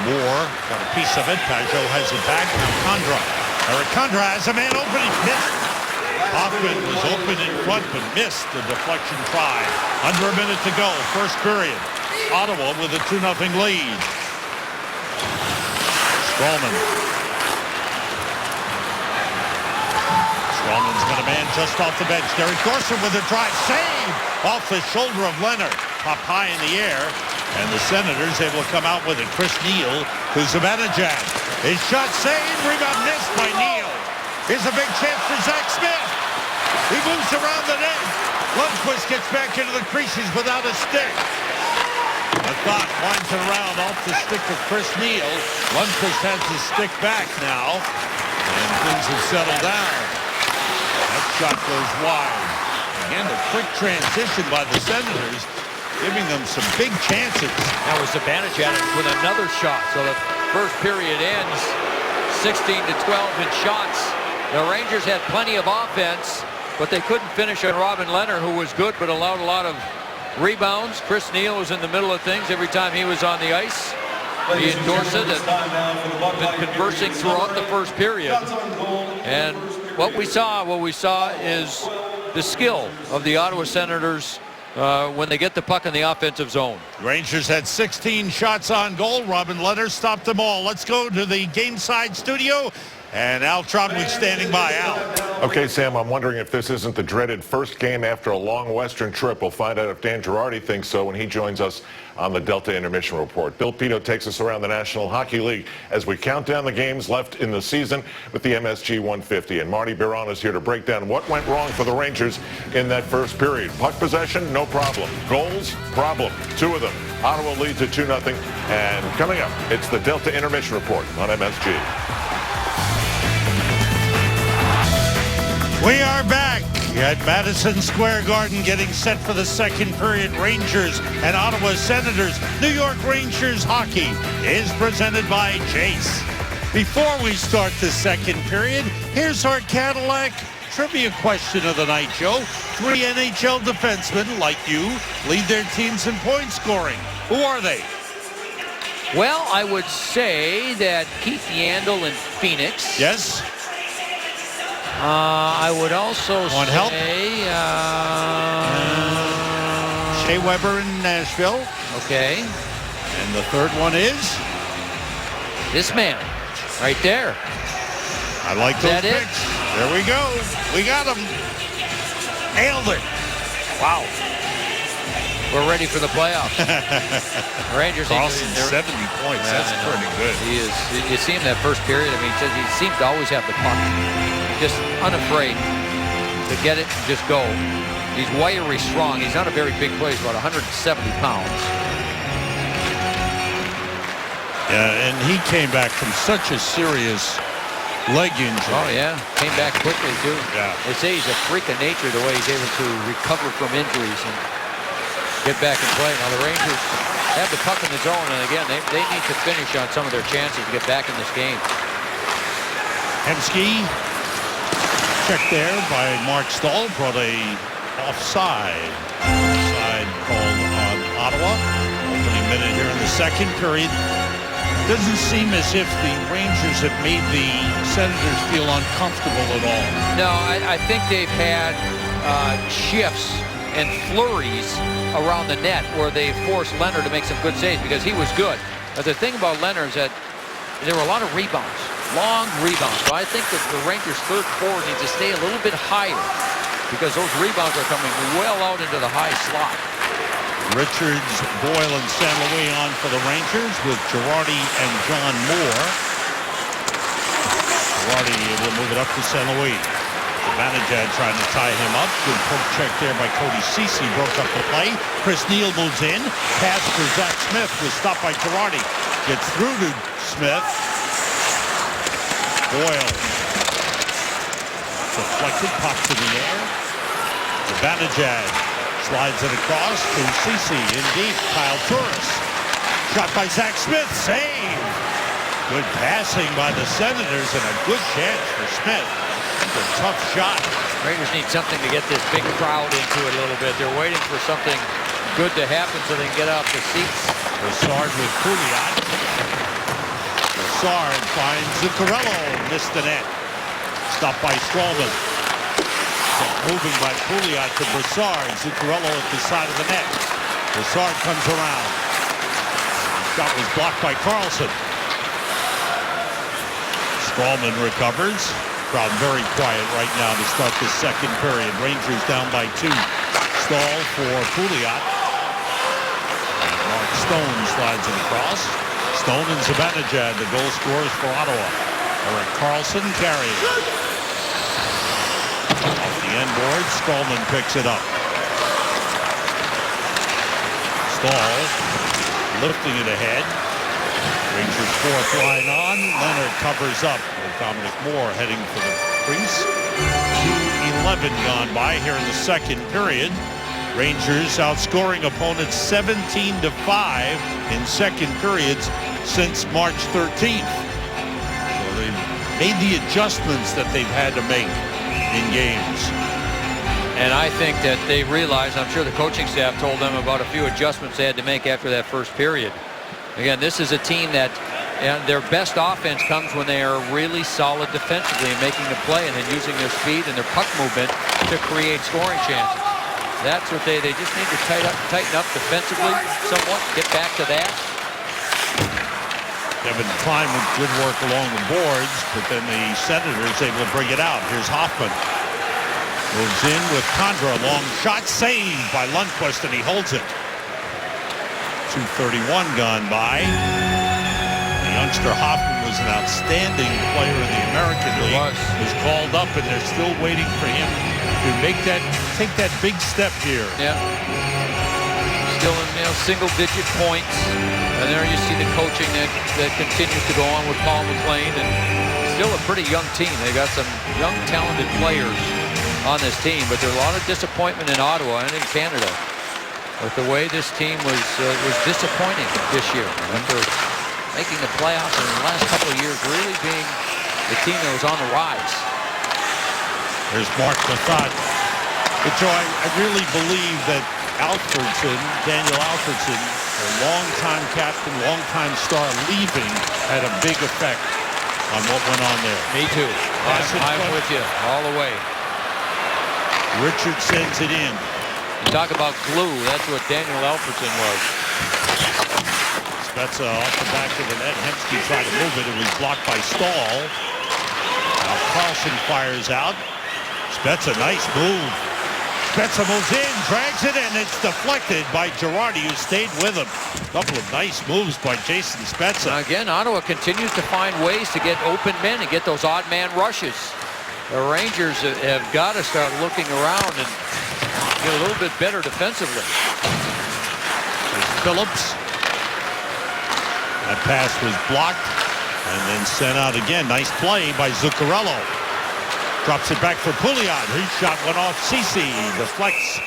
[SPEAKER 1] Moore got a piece of it. Pajot has it back. Now Condra. Eric Condra has a man open. He missed. Hoffman was open in front, but missed the deflection try. Under a minute to go. First period. Ottawa with a 2-0 lead. Stralman. Stralman's got a man just off the bench. Derek Dorsett with a drive. Save off the shoulder of Leonard. Up high in the air. And the Senators able to come out with it. Chris Neal to Zibanejad. His shot saved. Rebound missed by Neal. Here's a big chance for Zach Smith. He moves around the net. Lundqvist gets back into the creases without a stick. A thought winds it around off the stick of Chris Neal. Lundqvist has his stick back now. And things have settled down. That shot goes wide. Again, a quick transition by the Senators, giving them some big chances.
[SPEAKER 2] That was Zibanejad with another shot. So the first period ends 16-12 in shots. The Rangers had plenty of offense, but they couldn't finish on Robin Leonard, who was good but allowed a lot of rebounds. Chris Neal was in the middle of things every time he was on the ice. He and Dorsett had been conversing throughout the first period. And what we saw is the skill of the Ottawa Senators when they get the puck in the offensive zone.
[SPEAKER 1] Rangers had 16 shots on goal. Robin Lehner stopped them all. Let's go to the game side studio. And Al Trombley standing by. Al.
[SPEAKER 4] Okay, Sam, I'm wondering if this isn't the dreaded first game after a long Western trip. We'll find out if Dan Girardi thinks so when he joins us on the Delta Intermission Report. Bill Pito takes us around the National Hockey League as we count down the games left in the season with the MSG 150. And Marty Biron is here to break down what went wrong for the Rangers in that first period. Puck possession, no problem. Goals, problem. 2 of them. Ottawa leads at 2-0. And coming up, it's the Delta Intermission Report on MSG.
[SPEAKER 1] We are back at Madison Square Garden getting set for the second period. Rangers and Ottawa Senators. New York Rangers hockey is presented by Chase. Before we start the second period, here's our Cadillac trivia question of the night, Joe. 3 NHL defensemen like you lead their teams in point scoring. Who are they?
[SPEAKER 2] Well, I would say that Keith Yandle in Phoenix.
[SPEAKER 1] Yes.
[SPEAKER 2] I would also
[SPEAKER 1] Want
[SPEAKER 2] say
[SPEAKER 1] help? Shea Weber in Nashville.
[SPEAKER 2] Okay.
[SPEAKER 1] And the third one is?
[SPEAKER 2] This man right there.
[SPEAKER 1] I like those
[SPEAKER 2] that it?
[SPEAKER 1] picks. There we go. We got him. Nailed it. Wow.
[SPEAKER 2] We're ready for the playoffs. Rangers.
[SPEAKER 1] Carlson, 70 points. That's pretty good.
[SPEAKER 2] He is. You see him that first period. I mean, he seemed to always have the puck. Just unafraid to get it and just go. He's wiry strong. He's not a very big player. He's about 170 pounds.
[SPEAKER 1] Yeah, and he came back from such a serious leg injury.
[SPEAKER 2] Oh, yeah. Came back quickly, too.
[SPEAKER 1] Yeah.
[SPEAKER 2] They say he's a freak of nature the way he's able to recover from injuries and get back and play. Now, the Rangers have the puck in the zone, and again, they need to finish on some of their chances to get back in this game.
[SPEAKER 1] Hemsky. Check there by Mark Stahl, brought a offside. Offside called on Ottawa. Opening minute here in the second period. Doesn't seem as if the Rangers have made the Senators feel uncomfortable at all.
[SPEAKER 2] No, I think they've had shifts and flurries around the net where they forced Leonard to make some good saves because he was good. But the thing about Leonard is that there were a lot of rebounds. Long rebounds. So I think that the Rangers' third forward needs to stay a little bit higher because those rebounds are coming well out into the high slot.
[SPEAKER 1] Richards, Boyle, and St. Louis on for the Rangers with Girardi and John Moore. Girardi will move it up to St. Louis. Zibanejad trying to tie him up. Good poke check there by Cody Ceci. Broke up the play. Chris Neal moves in. Pass for Zach Smith was stopped by Girardi. Gets through to Smith. Boyle. Deflected, pops in the air. Zibanejad slides it across to Ceci in deep. Kyle Turris. Shot by Zach Smith. Save. Good passing by the Senators and a good chance for Smith. A tough shot.
[SPEAKER 2] Rangers need something to get this big crowd into it a little bit. They're waiting for something good to happen so they can get off the seats.
[SPEAKER 1] Brassard with Pouliot. Brassard finds Zuccarello. Missed the net. Stopped by Strawman. Moving by Pouliot to Brassard. Zuccarello at the side of the net. Brassard comes around. Shot was blocked by Carlson. Strawman recovers. Crowd very quiet right now to start the second period. Rangers down by 2. Stahl for Pouliot. And Mark Stone slides it across. Stone and Zibanejad, the goal scorers for Ottawa. Erik Karlsson carrying. Off the end board, Stallman picks it up. Stahl lifting it ahead. Rangers fourth line on. Leonard covers up with Dominic Moore heading for the crease. 2:11 gone by here in the second period. Rangers outscoring opponents 17-5 in second periods since March 13th. So they've made the adjustments that they've had to make in games.
[SPEAKER 2] And I think that they realized, I'm sure the coaching staff told them about a few adjustments they had to make after that first period. Again, this is a team that And their best offense comes when they are really solid defensively and making the play and then using their speed and their puck movement to create scoring chances. That's what they just need to tighten up defensively somewhat, get back to that.
[SPEAKER 1] Kevin Klein with good work along the boards, but then the Senators able to bring it out. Here's Hoffman. Moves in with Condra. Long shot saved by Lundqvist, and he holds it. 2:31 gone by. The youngster Hoffman was an outstanding player in the American League. Was called up, and they're still waiting for him to take that big step here.
[SPEAKER 2] Yeah. Still in single-digit points. And there you see the coaching that continues to go on with Paul McLean, and still a pretty young team. They got some young, talented players on this team, but there's a lot of disappointment in Ottawa and in Canada with the way this team was disappointing this year after making the playoffs and in the last couple of years really being the team that was on the rise.
[SPEAKER 1] There's Mark Method. But Joe, I really believe that Daniel Alfredsson, a longtime captain, longtime star, leaving had a big effect on what went on there.
[SPEAKER 2] Me too. I'm with you all the way.
[SPEAKER 1] Richard sends it in.
[SPEAKER 2] You talk about glue. That's what Daniel Alfredsson was.
[SPEAKER 1] Spezza off the back of the net. Hemsky tried to move it. It was blocked by Stahl. Now Carlson fires out. Spezza, nice move. Spezza moves in, drags it, and it's deflected by Girardi, who stayed with him. A couple of nice moves by Jason Spezza.
[SPEAKER 2] Again, Ottawa continues to find ways to get open men and get those odd man rushes. The Rangers have got to start looking around and get a little bit better defensively.
[SPEAKER 1] There's Phillips. That pass was blocked and then sent out again. Nice play by Zuccarello. Drops it back for Pouliot. His shot went off Ceci. Deflects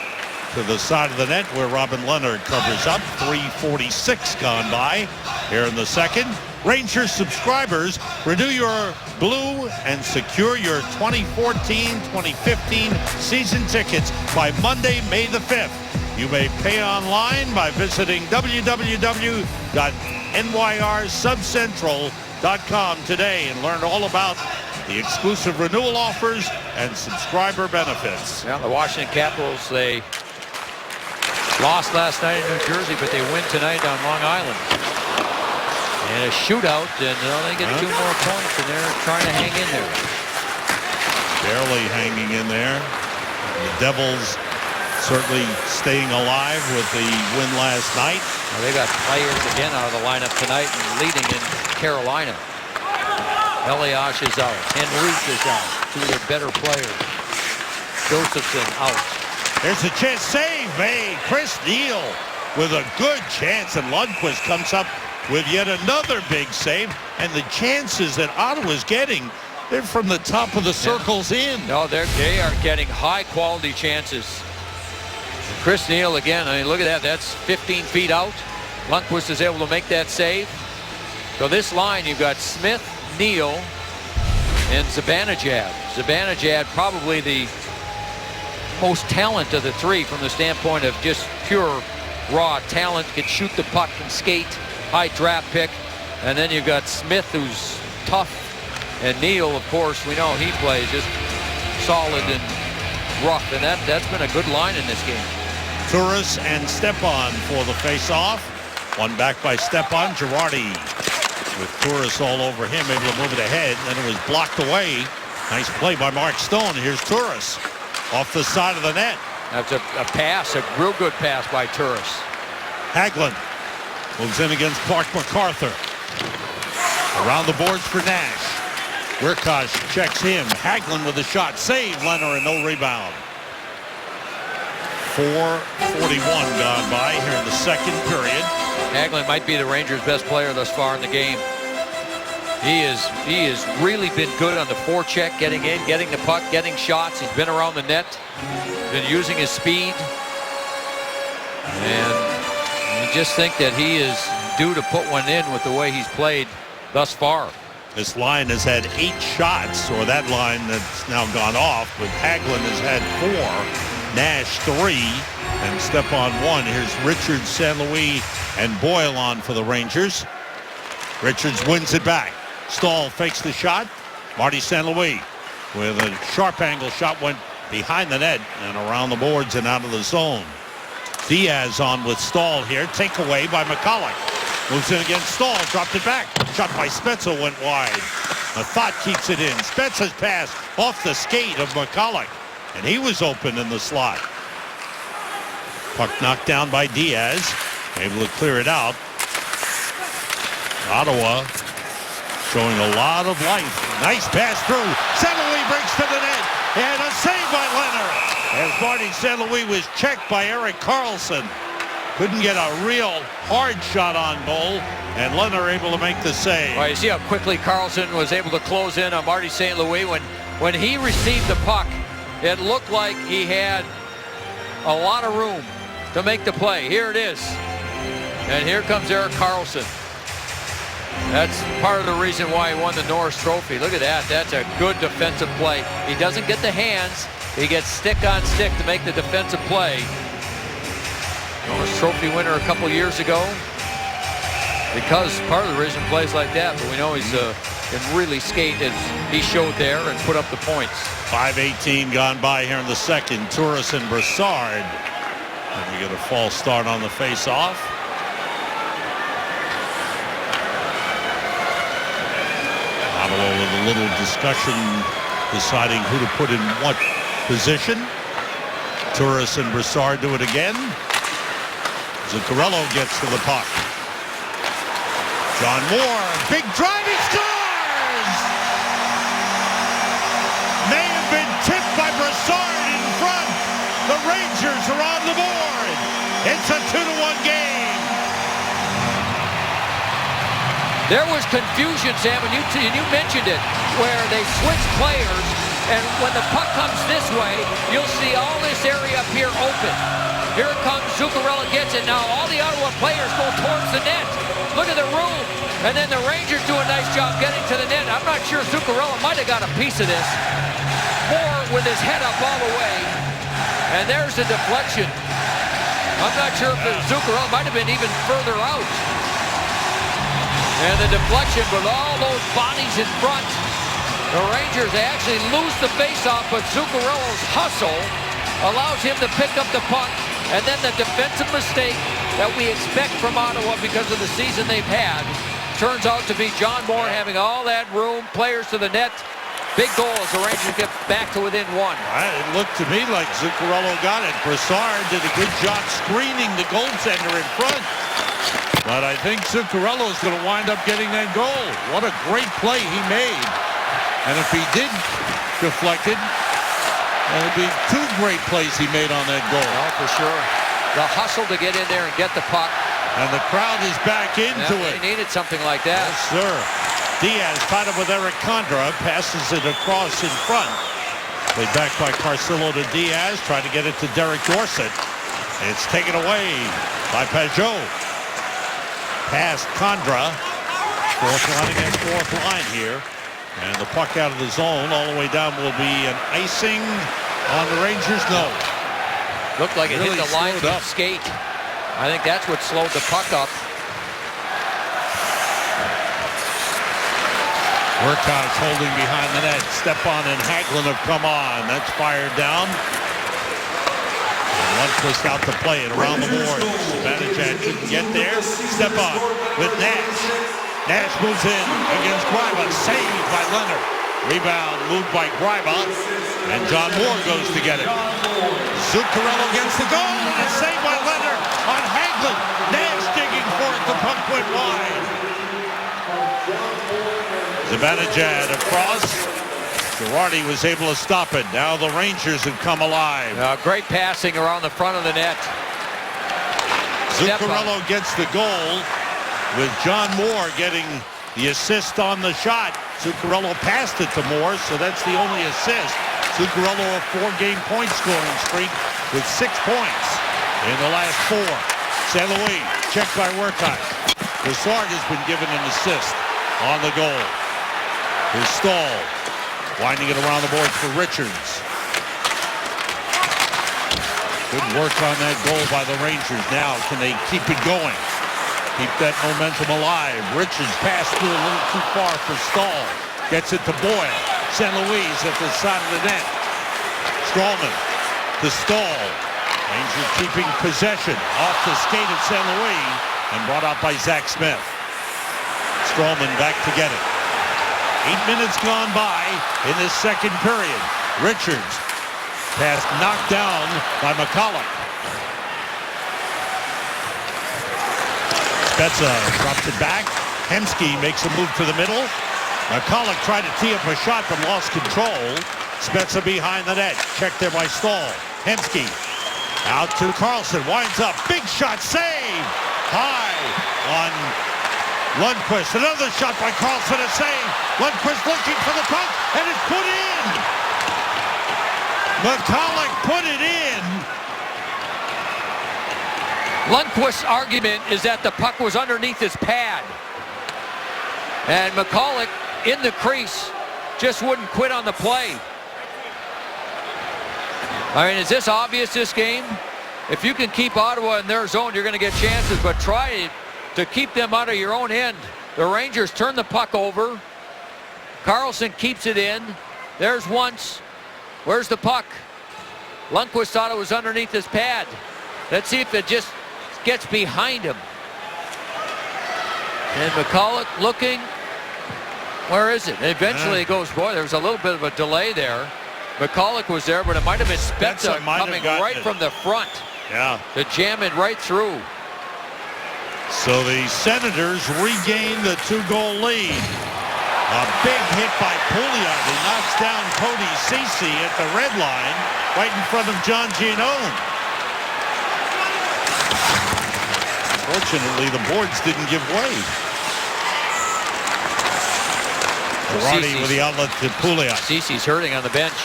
[SPEAKER 1] to the side of the net where Robin Leonard covers up. 3:46 gone by here in the second. Rangers subscribers, renew your blue and secure your 2014-2015 season tickets by Monday, May the 5th. You may pay online by visiting www.nyrsubcentral.com today and learn all about the exclusive renewal offers and subscriber benefits.
[SPEAKER 2] Yeah, the Washington Capitals, they lost last night in New Jersey, but they win tonight on Long Island. And a shootout, and they get 2 more points, and they're trying to hang in there.
[SPEAKER 1] Barely hanging in there. The Devils certainly staying alive with the win last night.
[SPEAKER 2] Well, they got players again out of the lineup tonight and leading in Carolina. Elias is out. Henrique is out. 2 of their better players. Josephson out.
[SPEAKER 1] There's a chance save made. Chris Neal with a good chance, and Lundqvist comes up with yet another big save. And the chances that Ottawa's getting, they're from the top of the circles in.
[SPEAKER 2] No, they are getting high-quality chances. Chris Neal again. I mean, look at that. That's 15 feet out. Lundqvist is able to make that save. So this line, you've got Smith, Neal, and Zibanejad. Zibanejad probably the most talent of the 3 from the standpoint of just pure raw talent. Can shoot the puck and skate. High draft pick. And then you've got Smith, who's tough. And Neal, of course, we know he plays just solid and rough. And that's been a good line in this game.
[SPEAKER 1] Turris and Stepan for the face-off. One back by Stepan. Girardi with Turris all over him, able to move it ahead. And then it was blocked away. Nice play by Mark Stone. Here's Turris off the side of the net.
[SPEAKER 2] That's a pass, a real good pass by Turris.
[SPEAKER 1] Hagelin moves in against Clark MacArthur. Around the boards for Nash. Wirkosh checks him. Hagelin with a shot. Save Leonard and no rebound. 4:41 gone by here in the second period.
[SPEAKER 2] Hagelin might be the Rangers' best player thus far in the game. He has really been good on the forecheck, getting in, getting the puck, getting shots. He's been around the net, been using his speed. And you just think that he is due to put one in with the way he's played thus far.
[SPEAKER 1] This line has had 8 shots, or that line that's now gone off, but Hagelin has had 4, Nash 3, and Stepan 1. Here's Richard, St. Louis, and Boyle on for the Rangers. Richards wins it back. Stahl fakes the shot. Marty St. Louis with a sharp angle shot went behind the net and around the boards and out of the zone. Diaz on with Stahl here. Takeaway by McCulloch. Moves in against Stahl. Dropped it back. Shot by Spezza went wide. Mathot keeps it in. Spezza's pass off the skate of McCulloch. And he was open in the slot. Puck knocked down by Diaz. Able to clear it out. Ottawa showing a lot of life. Nice pass through. St. Louis breaks to the net. And a save by Leonard. As Marty St. Louis was checked by Erik Karlsson. Couldn't get a real hard shot on goal. And Leonard able to make the save.
[SPEAKER 2] Well, you see how quickly Karlsson was able to close in on Marty St. Louis. When he received the puck, it looked like he had a lot of room to make the play. Here it is. And here comes Erik Karlsson. That's part of the reason why he won the Norris Trophy. Look at that. That's a good defensive play. He doesn't get the hands. He gets stick on stick to make the defensive play. Norris Trophy winner a couple years ago. Because part of the reason plays like that, but we know he's can really skate as he showed there and put up the points.
[SPEAKER 1] 5:18 gone by here in the second. Turris and Brassard. And we get a false start on the face-off. Ottawa with a little discussion deciding who to put in what position. Turris and Brassard do it again. Zuccarello gets to the puck. John Moore, big drive, he scores! May have been tipped by Brassard in front. The Rangers are on the board. It's a 2-1 game.
[SPEAKER 2] There was confusion, Sam, and you mentioned it, where they switched players, and when the puck comes this way, you'll see all this area up here open. Here it comes, Zuccarello gets it. Now all the Ottawa players go towards the net. Look at the room, and then the Rangers do a nice job getting to the net. I'm not sure Zuccarello might have got a piece of this. Moore with his head up all the way, and there's the deflection. I'm not sure if Zuccarello might have been even further out. And the deflection with all those bodies in front. The Rangers, they actually lose the faceoff, but Zuccarello's hustle allows him to pick up the puck. And then the defensive mistake that we expect from Ottawa because of the season they've had turns out to be John Moore having all that room, players to the net. Big goal as the Rangers get back to within one.
[SPEAKER 1] It looked to me like Zuccarello got it. Brassard did a good job screening the goaltender in front. But I think Zuccarello is going to wind up getting that goal. What a great play he made. And if he did deflect it, it would be two great plays he made on that goal.
[SPEAKER 2] Oh, for sure. The hustle to get in there and get the puck.
[SPEAKER 1] And the crowd is back into it.
[SPEAKER 2] They needed something like that.
[SPEAKER 1] Yes, sir. Diaz tied up with Erik Condra, passes it across in front. Played back by Carcillo to Diaz, tried to get it to Derek Dorsett. It's taken away by Pajot. Past Condra. Fourth line against fourth line here. And the puck out of the zone all the way down will be an icing on the Rangers' nose.
[SPEAKER 2] Looked like it
[SPEAKER 1] really
[SPEAKER 2] hit the line to skate. I think that's what slowed the puck up.
[SPEAKER 1] Werkhouse holding behind the net. Stepan and Hagelin have come on. That's fired down. And Lundqvist out to play it around the board. Vanacek didn't get there. Stepan with Nash. Nash moves in against Greiba. Saved by Leonard. Rebound moved by Greiba. And John Moore goes to get it. Zuccarello gets the goal. And a save by Leonard on Hagelin. Nash digging for it. The puck went wide. Zibanejad across. Girardi was able to stop it. Now the Rangers have come alive.
[SPEAKER 2] Great passing around the front of the net.
[SPEAKER 1] Zuccarello gets the goal with John Moore getting the assist on the shot. Zuccarello passed it to Moore, so that's the only assist. Zuccarello a 4-game point scoring streak with 6 points in the last 4. St. Louis checked by Werkhouse. Brassard has been given an assist on the goal. Here's Stahl, winding it around the boards for Richards. Good work on that goal by the Rangers. Now, can they keep it going? Keep that momentum alive. Richards passed through a little too far for Stahl. Gets it to Boyle. St. Louis at the side of the net. Strawman to Stahl. Rangers keeping possession. Off the skate of St. Louis and brought out by Zach Smith. Strawman back to get it. 8 minutes gone by in this second period. Richards pass knocked down by McCulloch. Spezza drops it back. Hemsky makes a move to the middle. McCulloch tried to tee up a shot but lost control. Spezza behind the net. Checked there by Stahl. Hemsky out to Carlson. Winds up. Big shot. Save. High on Lundqvist. Another shot by Carlson. A save. Lundqvist looking for the puck. And it's put in. McCulloch put it in.
[SPEAKER 2] Lundqvist's argument is that the puck was underneath his pad. And McCulloch in the crease just wouldn't quit on the play. I mean, is this obvious, this game? If you can keep Ottawa in their zone, you're going to get chances, but try to keep them out of your own end. The Rangers turn the puck over. Carlson keeps it in. There's once. Where's the puck? Lundqvist thought it was underneath his pad. Let's see if it just gets behind him. And McCulloch looking. Where is it? And eventually it goes, boy, there was a little bit of a delay there. McCulloch was there, but it might have been Spezza coming right from the front.
[SPEAKER 1] Yeah.
[SPEAKER 2] To jam it right through.
[SPEAKER 1] So the Senators regain the 2-goal lead. A big hit by Pouliot, who knocks down Cody Ceci at the red line, right in front of John Giannone. Fortunately, the boards didn't give way. Girardi with the outlet to Pouliot.
[SPEAKER 2] Ceci's hurting on the bench.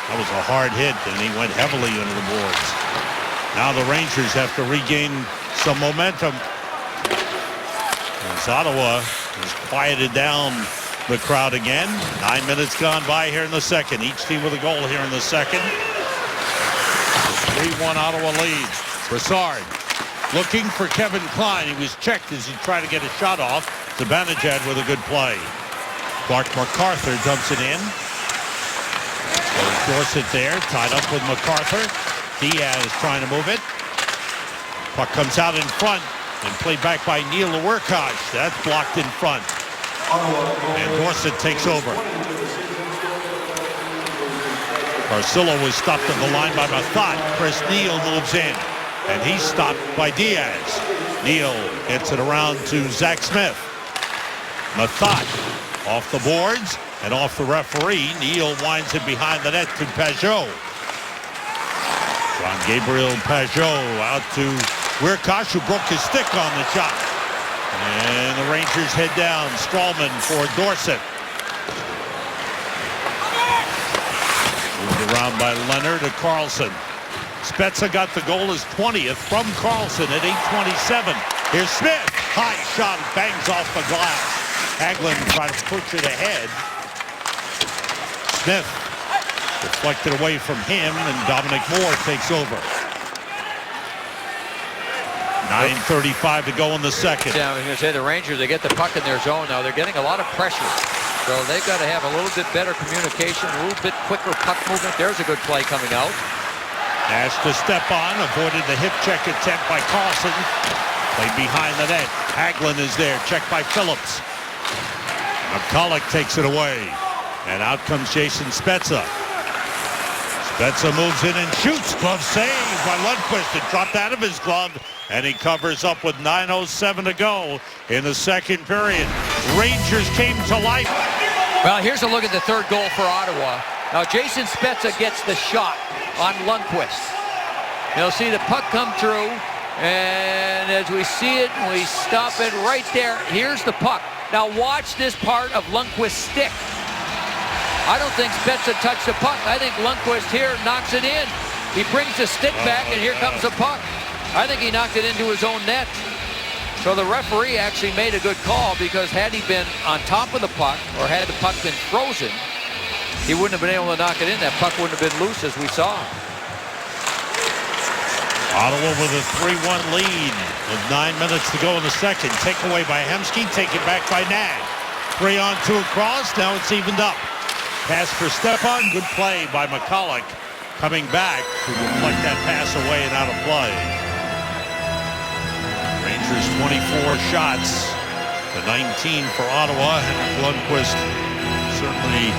[SPEAKER 1] That was a hard hit, and he went heavily into the boards. Now the Rangers have to regain some momentum. As Ottawa has quieted down the crowd again. 9 minutes gone by here in the second. Each team with a goal here in the second. 3-1 Ottawa lead. Brassard looking for Kevin Klein. He was checked as he tried to get a shot off. Zibanejad with a good play. Clark MacArthur dumps it in. Dorsett there, tied up with MacArthur. Diaz trying to move it. Puck comes out in front and played back by Neil Werkosh. That's blocked in front. And Dorsett takes over. Carcillo was stopped at the line by Mathot. Chris Neal moves in, and he's stopped by Diaz. Neal gets it around to Zach Smith. Mathot off the boards and off the referee. Neal winds it behind the net to Pajot. Jean-Gabriel Pajot out to Werkosh, who broke his stick on the shot. And the Rangers head down. Strawman for Dorsett. Moved around by Leonard to Carlson. Spezza got the goal, his 20th from Carlson at 8:27. Here's Smith. High shot, bangs off the glass. Hagelin tries to push it ahead. Smith deflected away from him, and Dominic Moore takes over. 9:35 to go in the second.
[SPEAKER 2] Yeah, I was going to say the Rangers, they get the puck in their zone now. They're getting a lot of pressure. So they've got to have a little bit better communication, a little bit quicker puck movement. There's a good play coming out.
[SPEAKER 1] Nash to step on, avoided the hip check attempt by Carlson. Played behind the net. Hagelin is there, checked by Phillips. McCulloch takes it away. And out comes Jason Spezza. Spezza moves in and shoots. Glove save by Lundqvist. It dropped out of his glove, and he covers up with 9:07 to go in the second period. Rangers came to life.
[SPEAKER 2] Well, here's a look at the third goal for Ottawa. Now, Jason Spezza gets the shot on Lundqvist. You'll see the puck come through, and as we see it, we stop it right there. Here's the puck. Now, watch this part of Lundqvist's stick. I don't think Spezza touched the puck. I think Lundqvist here knocks it in. He brings the stick back, and here comes the puck. I think he knocked it into his own net. So the referee actually made a good call, because had he been on top of the puck, or had the puck been frozen, he wouldn't have been able to knock it in. That puck wouldn't have been loose, as we saw.
[SPEAKER 1] Ottawa with a 3-1 lead with 9 minutes to go in the second. Takeaway by Hemsky, taken back by Nash. 3-on-2 across, now it's evened up. Pass for Stepan, good play by McCulloch. Coming back to deflect that pass away and out of play. Rangers 24 shots to 19 for Ottawa. Henrik Lundqvist certainly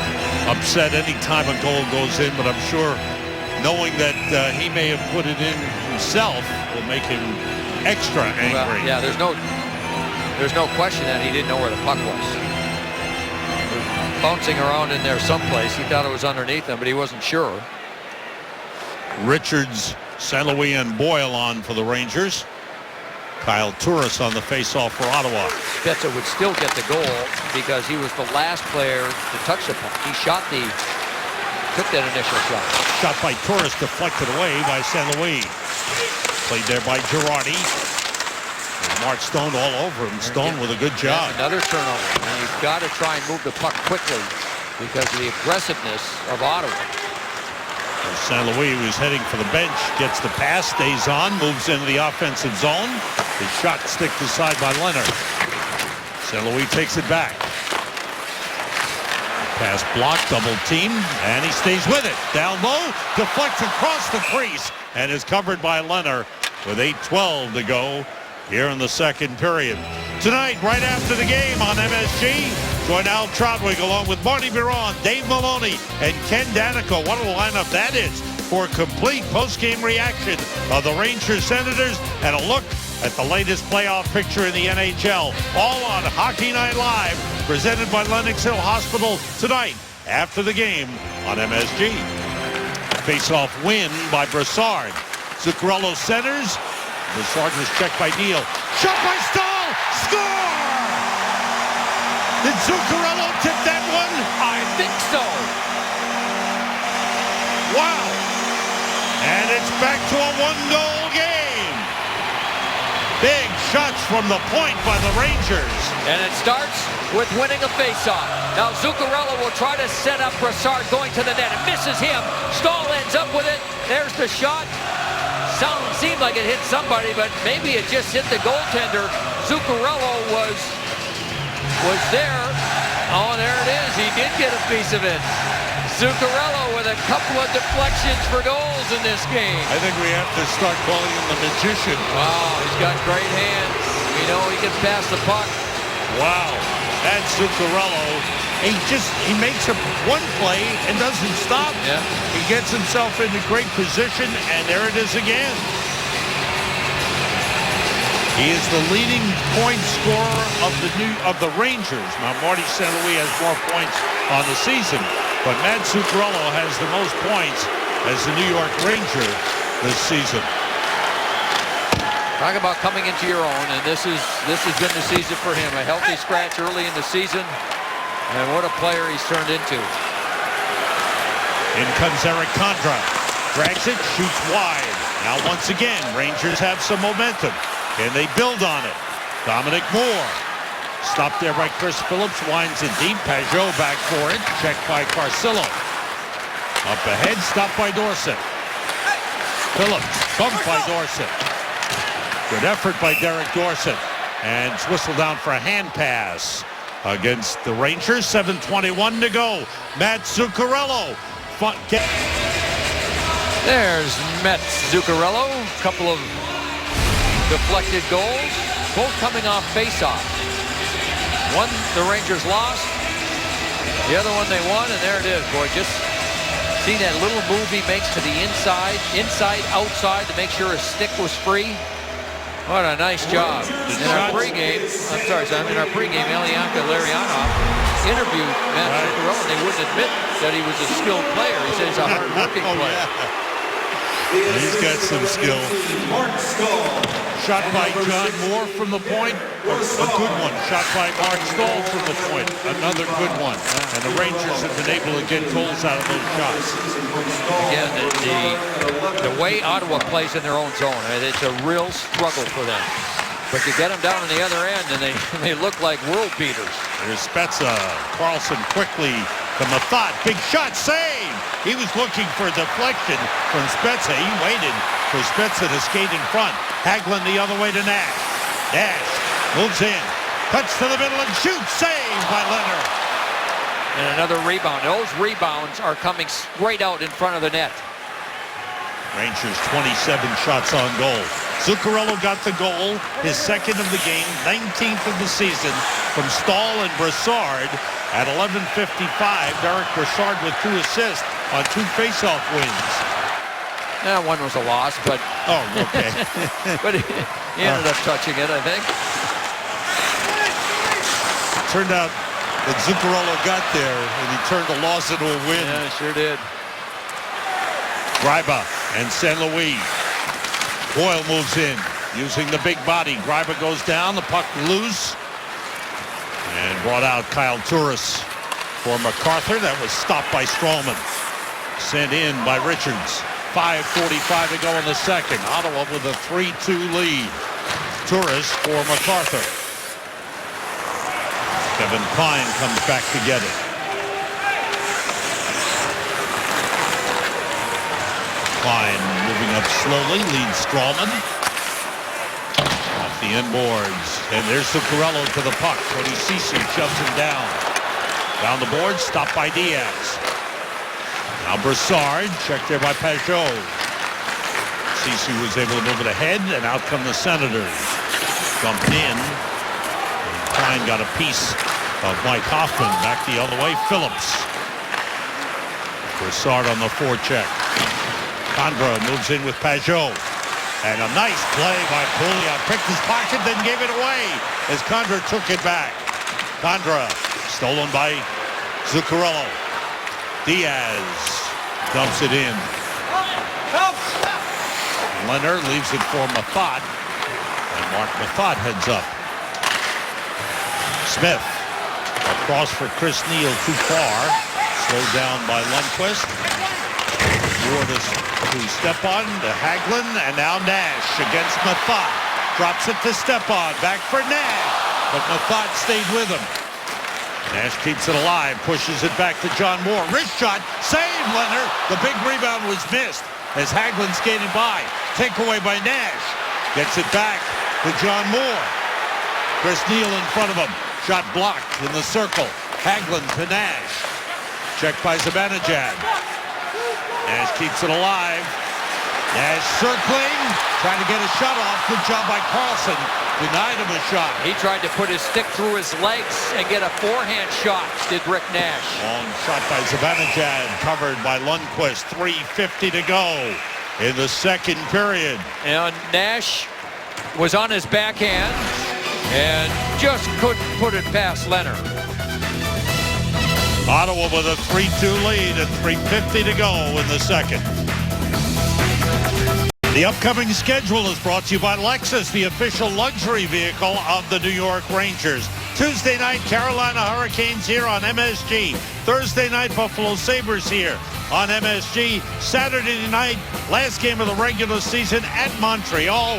[SPEAKER 1] upset any time a goal goes in, but I'm sure knowing that he may have put it in himself will make him extra angry.
[SPEAKER 2] Well, yeah, there's no question that he didn't know where the puck was. It was bouncing around in there someplace. He thought it was underneath him, but he wasn't sure.
[SPEAKER 1] Richards, St. Louis, and Boyle on for the Rangers. Kyle Turris on the faceoff for Ottawa.
[SPEAKER 2] Spezza would still get the goal because he was the last player to touch the puck. He took that initial shot.
[SPEAKER 1] Shot by Turris, deflected away by St. Louis. Played there by Girardi. Mark Stone all over him. Stone with a good job.
[SPEAKER 2] Another turnover. And you've got to try and move the puck quickly because of the aggressiveness of Ottawa.
[SPEAKER 1] St. Louis, who's heading for the bench, gets the pass, stays on, moves into the offensive zone. His shot sticked aside by Leonard. St. Louis takes it back. Pass blocked, double team, and he stays with it. Down low, deflects across the crease, and is covered by Leonard with 8:12 to go here in the second period. Tonight, right after the game on MSG, join Al Trotwig along with Marty Biron, Dave Maloney, and Ken Danico. What a lineup that is for a complete post-game reaction of the Rangers Senators and a look at the latest playoff picture in the NHL. All on Hockey Night Live, presented by Lenox Hill Hospital tonight after the game on MSG. Face-off win by Brassard. Zuccarello centers. Brassard was checked by Neal. Shot by Stahl! Score! Did Zuccarello tip that one?
[SPEAKER 2] I think so.
[SPEAKER 1] Wow! And it's back to a one-goal game. Big shots from the point by the Rangers.
[SPEAKER 2] And it starts with winning a faceoff. Now Zuccarello will try to set up Brassard going to the net. It misses him. Stahl ends up with it. There's the shot. Seemed like it hit somebody, but maybe it just hit the goaltender. Zuccarello was there. Oh, there it is. He did get a piece of it. Zuccarello with a couple of deflections for goals in this game.
[SPEAKER 1] I think we have to start calling him the magician.
[SPEAKER 2] Wow, he's got great hands. You know, he can pass the puck.
[SPEAKER 1] Wow, that's Zuccarello. He makes one play and doesn't stop.
[SPEAKER 2] Yeah.
[SPEAKER 1] He gets himself into great position, and there it is again. He is the leading point scorer of the Rangers. Now Marty St. Louis has more points on the season, but Matt Zuccarello has the most points as the New York Ranger this season.
[SPEAKER 2] Talk about coming into your own, and this has been the season for him. A healthy scratch early in the season, and what a player he's turned into.
[SPEAKER 1] In comes Eric Condra. Drags it, shoots wide. Now once again, Rangers have some momentum. Can they build on it? Dominic Moore. Stopped there by Chris Phillips. Winds it deep. Pajot back for it. Checked by Carcillo. Up ahead. Stopped by Dorsett. Phillips. Bumped by Dorsett. Good effort by Derek Dorsett. And it's whistled down for a hand pass against the Rangers. 7:21 to go. Matt Zuccarello.
[SPEAKER 2] There's Matt Zuccarello. Couple of deflected goals, both coming off face-off. One the Rangers lost, the other one they won, and there it is, boy. Just see that little move he makes to the inside, outside to make sure his stick was free. What a nice job. In our pregame, Elianka Larionov interviewed Matt Zuccarello, and they wouldn't admit that he was a skilled player. He said he's a hard-working player.
[SPEAKER 1] He's got some skill. Shot by John Moore from the point. A good one. Shot by Mark Stahl from the point. Another good one. And the Rangers have been able to get goals out of those shots.
[SPEAKER 2] Again, the way Ottawa plays in their own zone, it's a real struggle for them. But you get them down on the other end, and they look like world beaters.
[SPEAKER 1] There's Spezza. Carlson quickly to Mathot. Big shot, save! He was looking for a deflection from Spezza. He waited for Spezza to skate in front. Hagelin the other way to Nash. Nash moves in, cuts to the middle and shoots. Save by Leonard.
[SPEAKER 2] And another rebound. Those rebounds are coming straight out in front of the net.
[SPEAKER 1] Rangers 27 shots on goal. Zuccarello got the goal, his second of the game, 19th of the season, from Stahl and Brassard. At 11:55, Derek Brassard with 2 assists on 2 faceoff wins.
[SPEAKER 2] Yeah, one was a loss, but
[SPEAKER 1] Oh, okay.
[SPEAKER 2] but he ended up touching it, I think.
[SPEAKER 1] Turned out that Zuccarello got there, and he turned a loss into a win.
[SPEAKER 2] Yeah, sure did.
[SPEAKER 1] Greiba and St. Louis. Boyle moves in, using the big body. Greiba goes down, the puck loose, and brought out Kyle Turris for MacArthur. That was stopped by Stroman. Sent in by Richards. 5:45 to go in the second. Ottawa with a 3-2 lead. Turris for MacArthur. Kevin Klein comes back to get it. Klein moving up slowly, leads Strawman. Off the end boards. And there's Zuccarello to the puck. Cody Ceci shoves him down. Down the board, stopped by Diaz. Now Brassard, checked there by Pajot. Ceci was able to move it ahead, and out come the Senators. Dumped in. And Klein got a piece of Mike Hoffman. Back the other way, Phillips. Brassard on the forecheck. Condra moves in with Pajot. And a nice play by Pouliot. Picked his pocket, then gave it away as Condra took it back. Condra stolen by Zuccarello. Diaz dumps it in. Leonard leaves it for Mathot. And Mark Mathot heads up. Smith across for Chris Neal, too far. Slowed down by Lundqvist. Ward to Stepan, to Hagelin, and now Nash against Mathot. Drops it to Stepan, back for Nash, but Mathot stayed with him. Nash keeps it alive, pushes it back to John Moore. Wrist shot, save Leonard. The big rebound was missed as Hagelin skated by. Takeaway by Nash. Gets it back to John Moore. Chris Neal in front of him. Shot blocked in the circle. Hagelin to Nash. Checked by Zibanejad. Nash keeps it alive. Nash circling, trying to get a shot off. Good job by Carlson. Denied him a shot.
[SPEAKER 2] He tried to put his stick through his legs and get a forehand shot, did Rick Nash.
[SPEAKER 1] Long shot by Zibanejad, covered by Lundqvist. 3:50 to go in the second period.
[SPEAKER 2] And Nash was on his backhand and just couldn't put it past Leonard.
[SPEAKER 1] Ottawa with a 3-2 lead and 3:50 to go in the second. The upcoming schedule is brought to you by Lexus, the official luxury vehicle of the New York Rangers. Tuesday night, Carolina Hurricanes here on MSG. Thursday night, Buffalo Sabres here on MSG. Saturday night, last game of the regular season at Montreal.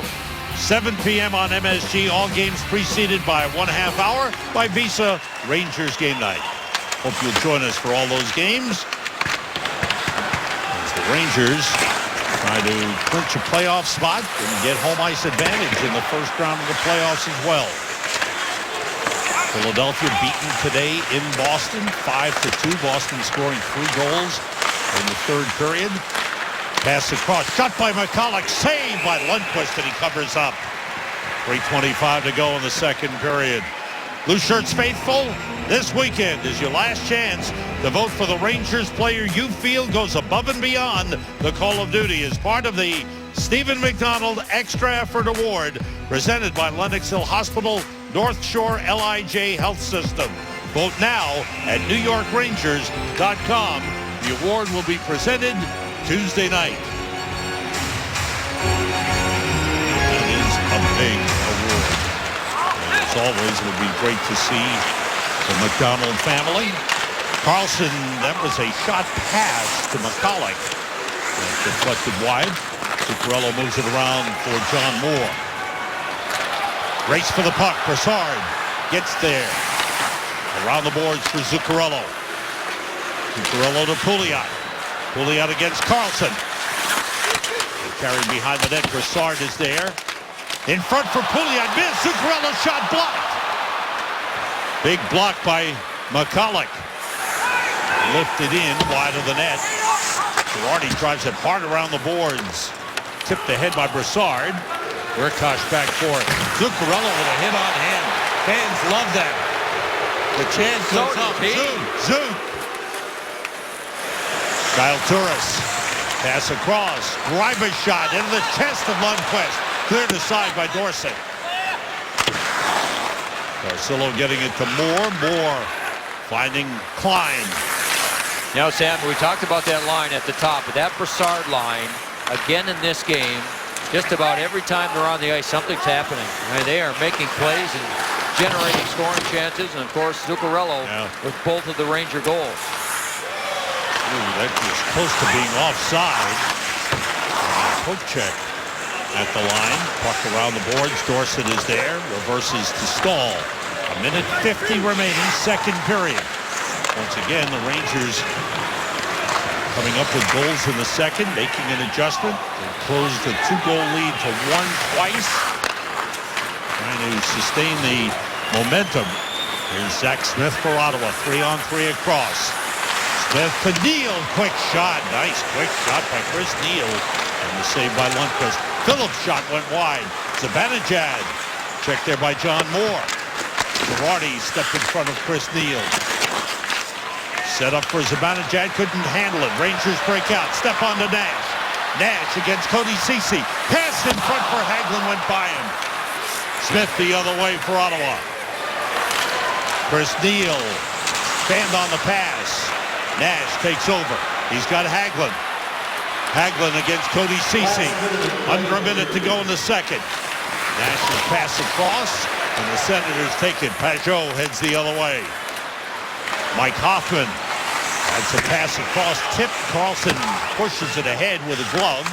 [SPEAKER 1] 7 p.m. on MSG. All games preceded by 1/2 hour by Visa Rangers game night. Hope you'll join us for all those games as the Rangers try to clinch a playoff spot and get home ice advantage in the first round of the playoffs as well. Philadelphia beaten today in Boston, 5-2. Boston scoring 3 goals in the third period. Pass across, shot by McCulloch, saved by Lundqvist, and he covers up. 3:25 to go in the second period. Blue Shirts faithful, this weekend is your last chance to vote for the Rangers player you feel goes above and beyond the call of duty as part of the Stephen McDonald Extra Effort Award presented by Lenox Hill Hospital, North Shore LIJ Health System. Vote now at NewYorkRangers.com. The award will be presented Tuesday night. That is a big award. As always, it would be great to see the McDonald family. Carlson, that was a shot pass to McCulloch. That's deflected wide. Zuccarello moves it around for John Moore. Race for the puck. Brassard gets there. Around the boards for Zuccarello. Zuccarello to Pouliot. Pouliot against Carlson. Carried behind the net. Brassard is there. In front for Pouliot. Missed. Zuccarello shot blocked. Big block by McCulloch. Lifted in wide of the net. Girardi drives it hard around the boards. Tipped ahead by Brassard. Urkosh back for it. Zuccarello with a hit on him. Fans love that. The chance goes up. Zook. Kyle Turris. Pass across. Driver shot into the chest of Lundqvist. Cleared aside by Dorsett. Garcillo getting it to Moore. Finding Klein.
[SPEAKER 2] Now, Sam, we talked about that line at the top, but that Brassard line, again in this game, just about every time they're on the ice, something's happening. I mean, they are making plays and generating scoring chances, and of course, Zuccarello with both of the Ranger goals.
[SPEAKER 1] Ooh, that was close to being offside. Poke check at the line. Puck around the boards. Dorsett is there. Reverses to Stahl. 1:50 remaining, second period. Once again, the Rangers coming up with goals in the second, making an adjustment. They closed the 2-goal lead to 1 twice. Trying to sustain the momentum. Here's Zach Smith for Ottawa. 3-on-3 across. Smith to Neal. Quick shot. Nice quick shot by Chris Neal. And the save by Lundqvist. Phillips' shot went wide. Zibanejad. Checked there by John Moore. Girardi stepped in front of Chris Neal. Set up for Zibanejad, couldn't handle it. Rangers break out. Step on to Nash. Nash against Cody Ceci. Pass in front for Hagelin, went by him. Smith the other way for Ottawa. Chris Neal. Stand on the pass. Nash takes over. He's got Hagelin. Hagelin against Cody Ceci. Under a minute to go in the second. Nash's pass across, and the Senators take it. Pajot heads the other way. Mike Hoffman. That's a pass across, tip. Carlson pushes it ahead with a glove.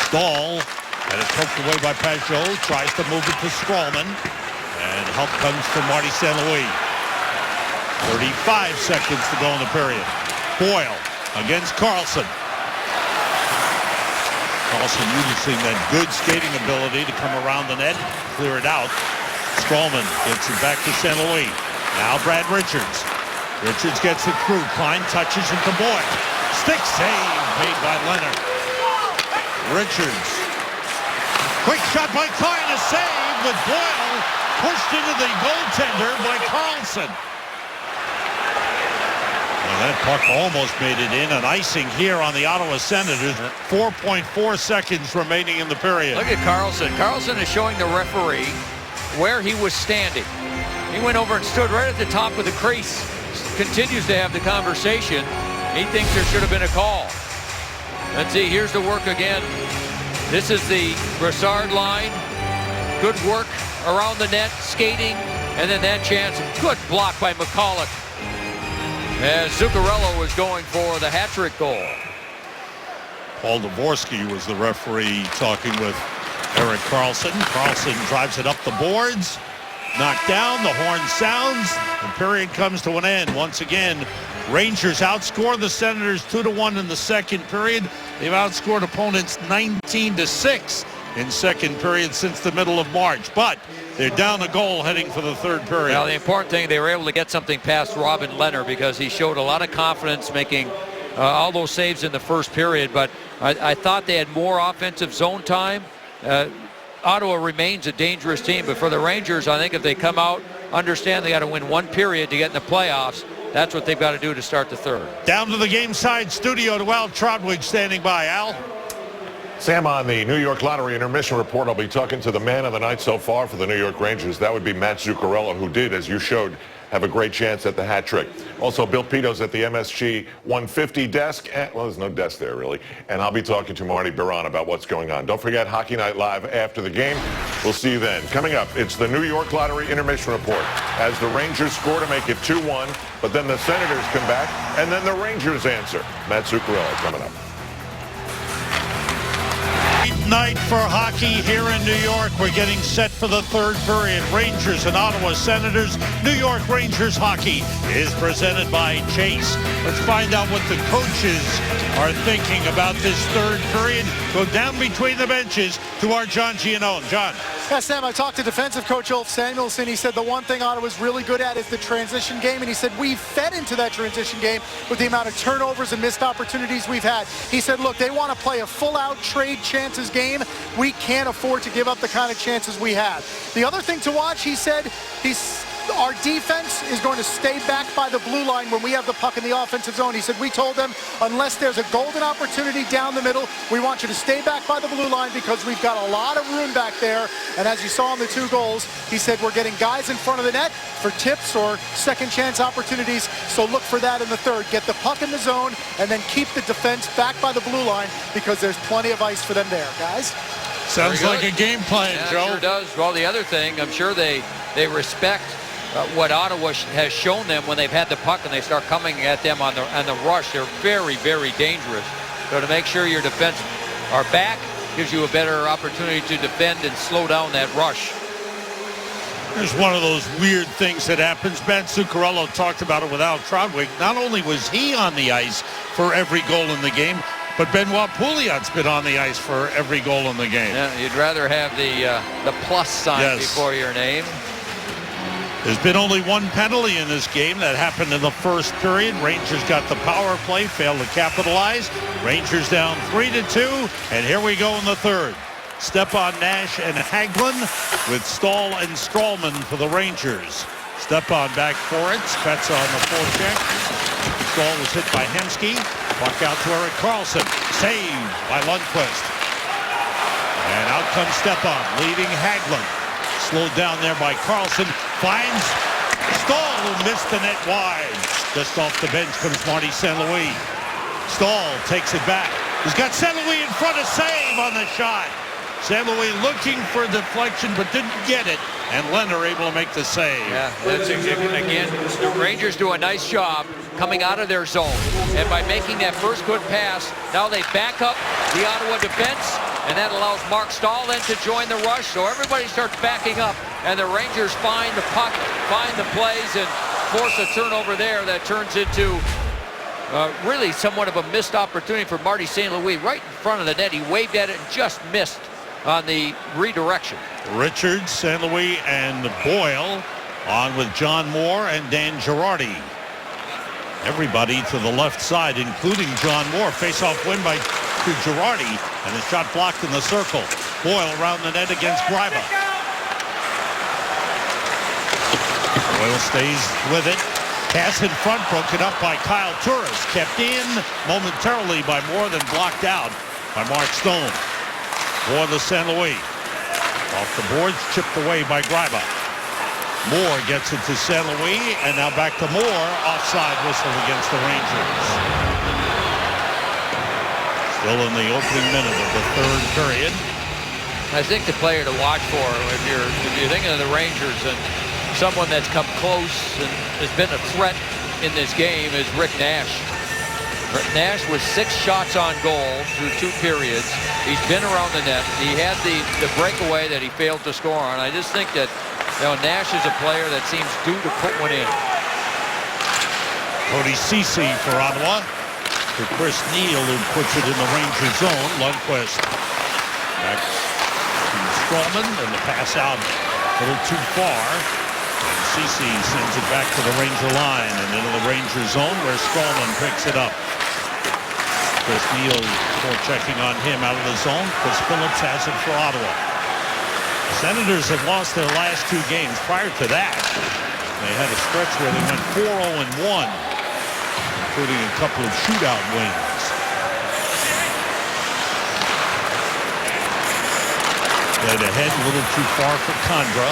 [SPEAKER 1] Stahl, and it's poked away by Pajot. Tries to move it to Strawman. And help comes from Marty St. Louis. 35 seconds to go in the period. Boyle against Carlson. Carlson using that good skating ability to come around the net, clear it out. Strawman gets it back to St. Louis. Now Brad Richards. Richards gets it through. Klein touches it to Boyle. Stick save made by Leonard. Richards. Quick shot by Klein. A save, but Boyle pushed into the goaltender by Carlson. Well, that puck almost made it in. An icing here on the Ottawa Senators. 4.4 seconds remaining in the period.
[SPEAKER 2] Look at Carlson. Carlson is showing the referee where he was standing. He went over and stood right at the top of the crease. Continues to have the conversation. He thinks there should have been a call. Let's see, here's the work again. This is the Brassard line. Good work around the net, skating, and then that chance. Good block by McCulloch. As Zuccarello was going for the hat-trick goal.
[SPEAKER 1] Paul Dvorsky was the referee talking with Erik Karlsson. Karlsson drives it up the boards. Knocked down, the horn sounds, the period comes to an end. Once again, Rangers outscore the Senators 2-1 in the second period. They've outscored opponents 19-6 in second period since the middle of March. But they're down a goal heading for the third period.
[SPEAKER 2] Now, the important thing, they were able to get something past Robin Lehner because he showed a lot of confidence making all those saves in the first period. But I thought they had more offensive zone time. Ottawa remains a dangerous team, but for the Rangers, I think if they come out, understand they got to win one period to get in the playoffs, that's what they've got to do to start the third.
[SPEAKER 1] Down to the game side studio to Al Trotwig standing by. Al?
[SPEAKER 4] Sam, on the New York Lottery intermission report, I'll be talking to the man of the night so far for the New York Rangers. That would be Matt Zuccarello, who did, as you showed, have a great chance at the hat trick. Also, Bill Peto's at the MSG 150 desk. Well, there's no desk there, really. And I'll be talking to Marty Biron about what's going on. Don't forget Hockey Night Live after the game. We'll see you then. Coming up, it's the New York Lottery intermission report. As the Rangers score to make it 2-1, but then the Senators come back, and then the Rangers answer. Matt Zuccarello coming up.
[SPEAKER 1] night for hockey here in New York. We're getting set for the third period. Rangers and Ottawa Senators. New York Rangers hockey is presented by Chase. Let's find out what the coaches are thinking about this third period. Go down between the benches to our John Giannone. John.
[SPEAKER 3] Yeah, Sam, I talked to defensive coach Ulf Samuelsson. He said the one thing Ottawa's really good at is the transition game, and he said we've fed into that transition game with the amount of turnovers and missed opportunities we've had. He said, look, they want to play a full-out trade chances game. We can't afford to give up the kind of chances we have. The other thing to watch, he said, our defense is going to stay back by the blue line when we have the puck in the offensive zone. He said, we told them, unless there's a golden opportunity down the middle, we want you to stay back by the blue line because we've got a lot of room back there. And as you saw in the 2 goals, he said, we're getting guys in front of the net for tips or second chance opportunities. So look for that in the third. Get the puck in the zone and then keep the defense back by the blue line because there's plenty of ice for them there, guys.
[SPEAKER 1] Sounds like a game plan,
[SPEAKER 2] yeah,
[SPEAKER 1] Joe.
[SPEAKER 2] Sure does. Well, the other thing, I'm sure they respect what Ottawa has shown them when they've had the puck and they start coming at them on the rush. They're very, very dangerous. So to make sure your defense are back gives you a better opportunity to defend and slow down that rush.
[SPEAKER 1] There's one of those weird things that happens. Ben Zuccarello talked about it with Al Trautwig. Not only was he on the ice for every goal in the game, but Benoit Pouliot's been on the ice for every goal in the game.
[SPEAKER 2] Yeah, you'd rather have the plus sign before your name.
[SPEAKER 1] There's been only one penalty in this game. That happened in the first period. Rangers got the power play, failed to capitalize. Rangers down 3-2, and here we go in the third. Stepan Nash and Hagelin with Stahl and Stralman for the Rangers. Stepan back for it. Spezza on the forecheck. Stahl was hit by Hemsky. Puck out to Erik Karlsson. Saved by Lundqvist. And out comes Stepan, leading Hagelin. Slowed down there by Karlsson. Finds Stahl, who missed the net wide. Just off the bench comes Marty St. Louis. Stahl takes it back. He's got St. Louis in front of save on the shot. St. Louis looking for deflection but didn't get it. And Leonard able to make the save.
[SPEAKER 2] Yeah, that's again, the Rangers do a nice job coming out of their zone. And by making that first good pass, now they back up the Ottawa defense. And that allows Mark Stahl then to join the rush. So everybody starts backing up. And the Rangers find the puck, find the plays, and force a turnover there that turns into really somewhat of a missed opportunity for Marty St. Louis. Right in front of the net, he waved at it and just missed on the redirection.
[SPEAKER 1] Richards, St. Louis, and Boyle on with John Moore and Dan Girardi. Everybody to the left side, including John Moore. Face-off win by Girardi, and the shot blocked in the circle. Boyle around the net against Greiba. Boyle stays with it. Pass in front, broken up by Kyle Turris. Kept in momentarily by Moore, then blocked out by Mark Stone. For the St. Louis. Off the boards, chipped away by Greiba. Moore gets it to St. Louis, and now back to Moore. Offside whistle against the Rangers. Still in the opening minute of the third period.
[SPEAKER 2] I think the player to watch for, if you're thinking of the Rangers, and someone that's come close and has been a threat in this game is Rick Nash. Rick Nash with 6 shots on goal through 2 periods. He's been around the net. He had the breakaway that he failed to score on. I just think that Nash is a player that seems due to put one in.
[SPEAKER 1] Cody Ceci for Ottawa. To Chris Neal, who puts it in the Ranger zone. Lundqvist back to Stralman, and the pass out a little too far. And Ceci sends it back to the Ranger line and into the Ranger zone where Stralman picks it up. Chris Neal checking on him out of the zone. Chris Phillips has it for Ottawa. The Senators have lost their last 2 games. Prior to that, they had a stretch where they went 4-0-1, including a couple of shootout wins. Played ahead a little too far for Condra.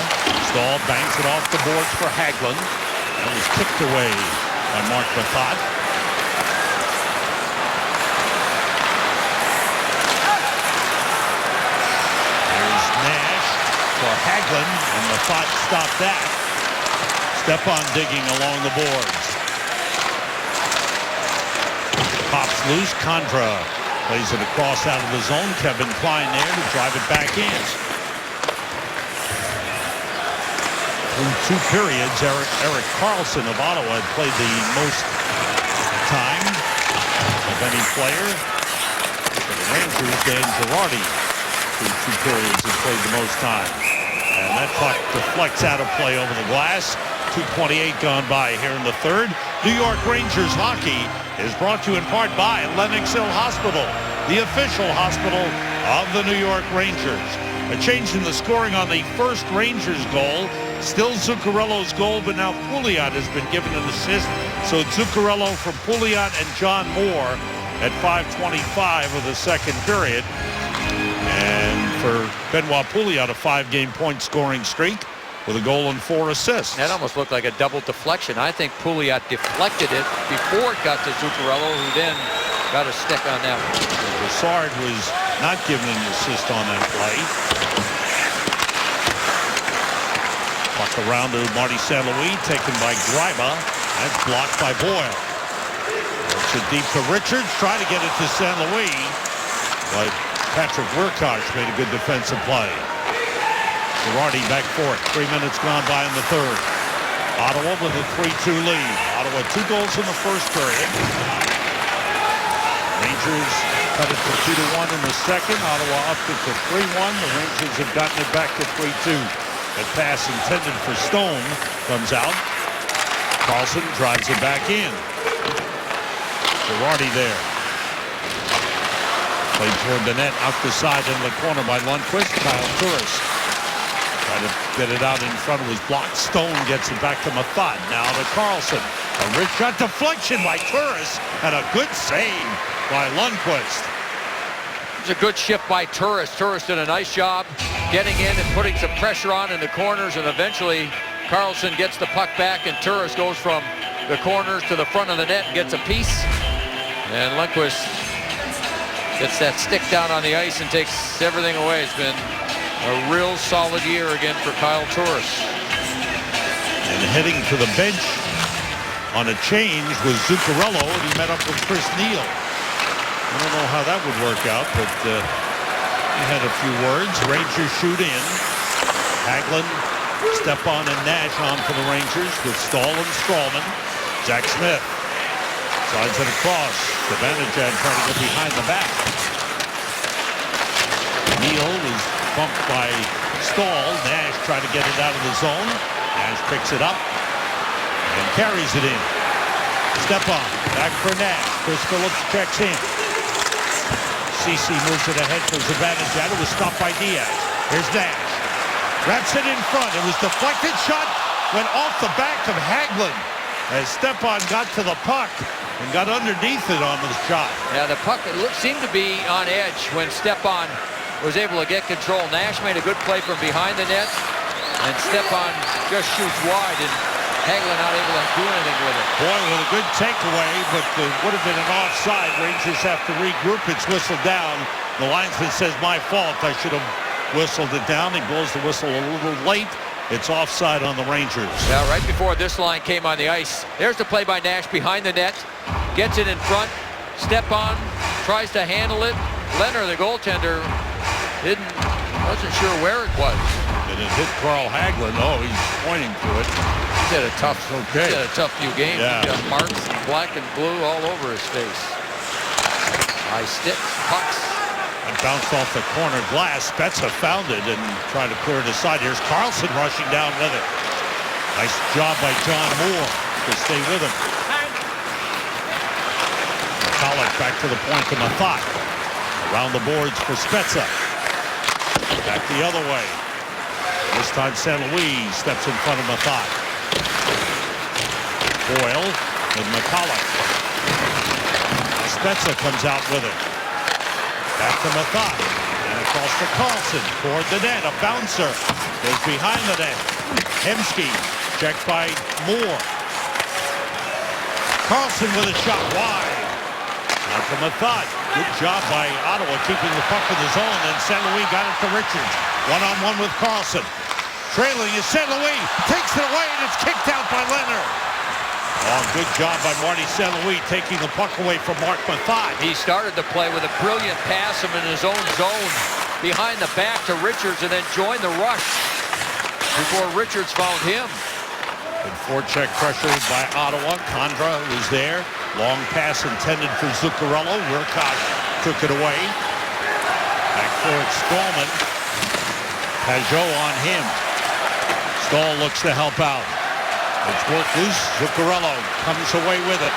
[SPEAKER 1] Stahl banks it off the boards for Hagelin. That was kicked away by Mark Mathot. There's Nash for Hagelin, and Mathot stopped that. Stepan digging along the boards. Pops loose. Condra Plays it across out of the zone. Kevin Klein there to drive it back in. Through 2 periods, Erik Karlsson of Ottawa had played the most time of any player. For the Rangers, Dan Girardi, through 2 periods, has played the most time. And that puck deflects out of play over the glass. 2:28 gone by here in the third. New York Rangers hockey is brought to you in part by Lenox Hill Hospital, the official hospital of the New York Rangers. A change in the scoring on the first Rangers goal. Still Zuccarello's goal, but now Pouliot has been given an assist. So Zuccarello from Pouliot and John Moore at 5:25 of the second period. And for Benoit Pouliot, a 5-game point scoring streak with a goal and 4 assists.
[SPEAKER 2] That almost looked like a double deflection. I think Pouliot deflected it before it got to Zuccarello, who then got a stick on that one.
[SPEAKER 1] Brassard was not given an assist on that play. Puck around to Marty St. Louis, taken by Greiba. That's blocked by Boyle. It's it deep to Richards, trying to get it to St. Louis. But Patrick Wirkosh made a good defensive play. Girardi back for it. 3 minutes gone by in the third. Ottawa with a 3-2 lead. Ottawa 2 goals in the first period. Rangers cut it to 2-1 in the second. Ottawa upped it to 3-1. The Rangers have gotten it back to 3-2. That pass intended for Stone comes out. Karlsson drives it back in. Girardi there. Played toward the net, out the side into the corner by Lundqvist. Kyle Turris trying to get it out in front of his block. Stone gets it back to Mathot. Now to Karlsson. A rich shot deflection by Turris and a good save by Lundqvist.
[SPEAKER 2] It was a good shift by Turris. Turris did a nice job getting in and putting some pressure on in the corners, and eventually Karlsson gets the puck back, and Turris goes from the corners to the front of the net and gets a piece. And Lundqvist gets that stick down on the ice and takes everything away. It's been a real solid year again for Kyle Turris.
[SPEAKER 1] And heading to the bench on a change was Zuccarello, and he met up with Chris Neal. I don't know how that would work out, but he had a few words. Rangers shoot in. Hagelin, Stepan, and Nash on for the Rangers with Stahl and Strawman. Jack Smith slides it across. Zibanejad trying to get behind the back. Neal was bumped by Stahl. Nash tried to get it out of the zone. Nash picks it up and carries it in. Stepan back for Nash. Chris Phillips checks in. CeCe moves it ahead for Zibanejad. It was stopped by Diaz. Here's Nash. Wraps it in front. It was deflected. Shot went off the back of Hagelin as Stepan got to the puck and got underneath it on the shot.
[SPEAKER 2] Yeah, the puck seemed to be on edge when Stepan was able to get control. Nash made a good play from behind the net, and Stepan just shoots wide, and Hagelin not able to do anything with it.
[SPEAKER 1] Boy, with a good takeaway, but would have been an offside. Rangers have to regroup. It's whistled down. The linesman says, my fault. I should have whistled it down. He blows the whistle a little late. It's offside on the Rangers.
[SPEAKER 2] Yeah, right before this line came on the ice. There's the play by Nash behind the net. Gets it in front. Stepan tries to handle it. Leonard, the goaltender, wasn't sure where it was.
[SPEAKER 1] And it hit Carl Hagelin. Oh, he's pointing to it.
[SPEAKER 2] He's had a tough few games.
[SPEAKER 1] Yeah.
[SPEAKER 2] He's got marks, black and blue all over his face. High sticks, pucks.
[SPEAKER 1] It bounced off the corner glass. Spezza found it and tried to clear it aside. Here's Karlsson rushing down with it. Nice job by John Moore to stay with him. McCulloch back to the point to Mathot. Around the boards for Spezza. Back the other way. This time St. Louis steps in front of Mathot. Boyle and McCulloch. Now Spezza comes out with it. Back to Mathot. And across to Karlsson. Toward the net. A bouncer. Goes behind the net. Hemsky. Checked by Moore. Karlsson with a shot wide. Now to Mathot. Good job by Ottawa keeping the puck in the zone. And St. Louis got it to Richards. One-on-one with Karlsson. Trailing is St. Louis. Takes it away and it's kicked out by Leonard. Oh, good job by Marty St. Louis taking the puck away from Mark Mathot.
[SPEAKER 2] He started the play with a brilliant pass him in his own zone behind the back to Richards and then joined the rush before Richards found him.
[SPEAKER 1] And forecheck pressured by Ottawa. Condra was there. Long pass intended for Zuccarello. Wilcox took it away. Back for it, Stallman. Pajot on him. Stahl looks to help out. It's worked loose. Zuccarello comes away with it.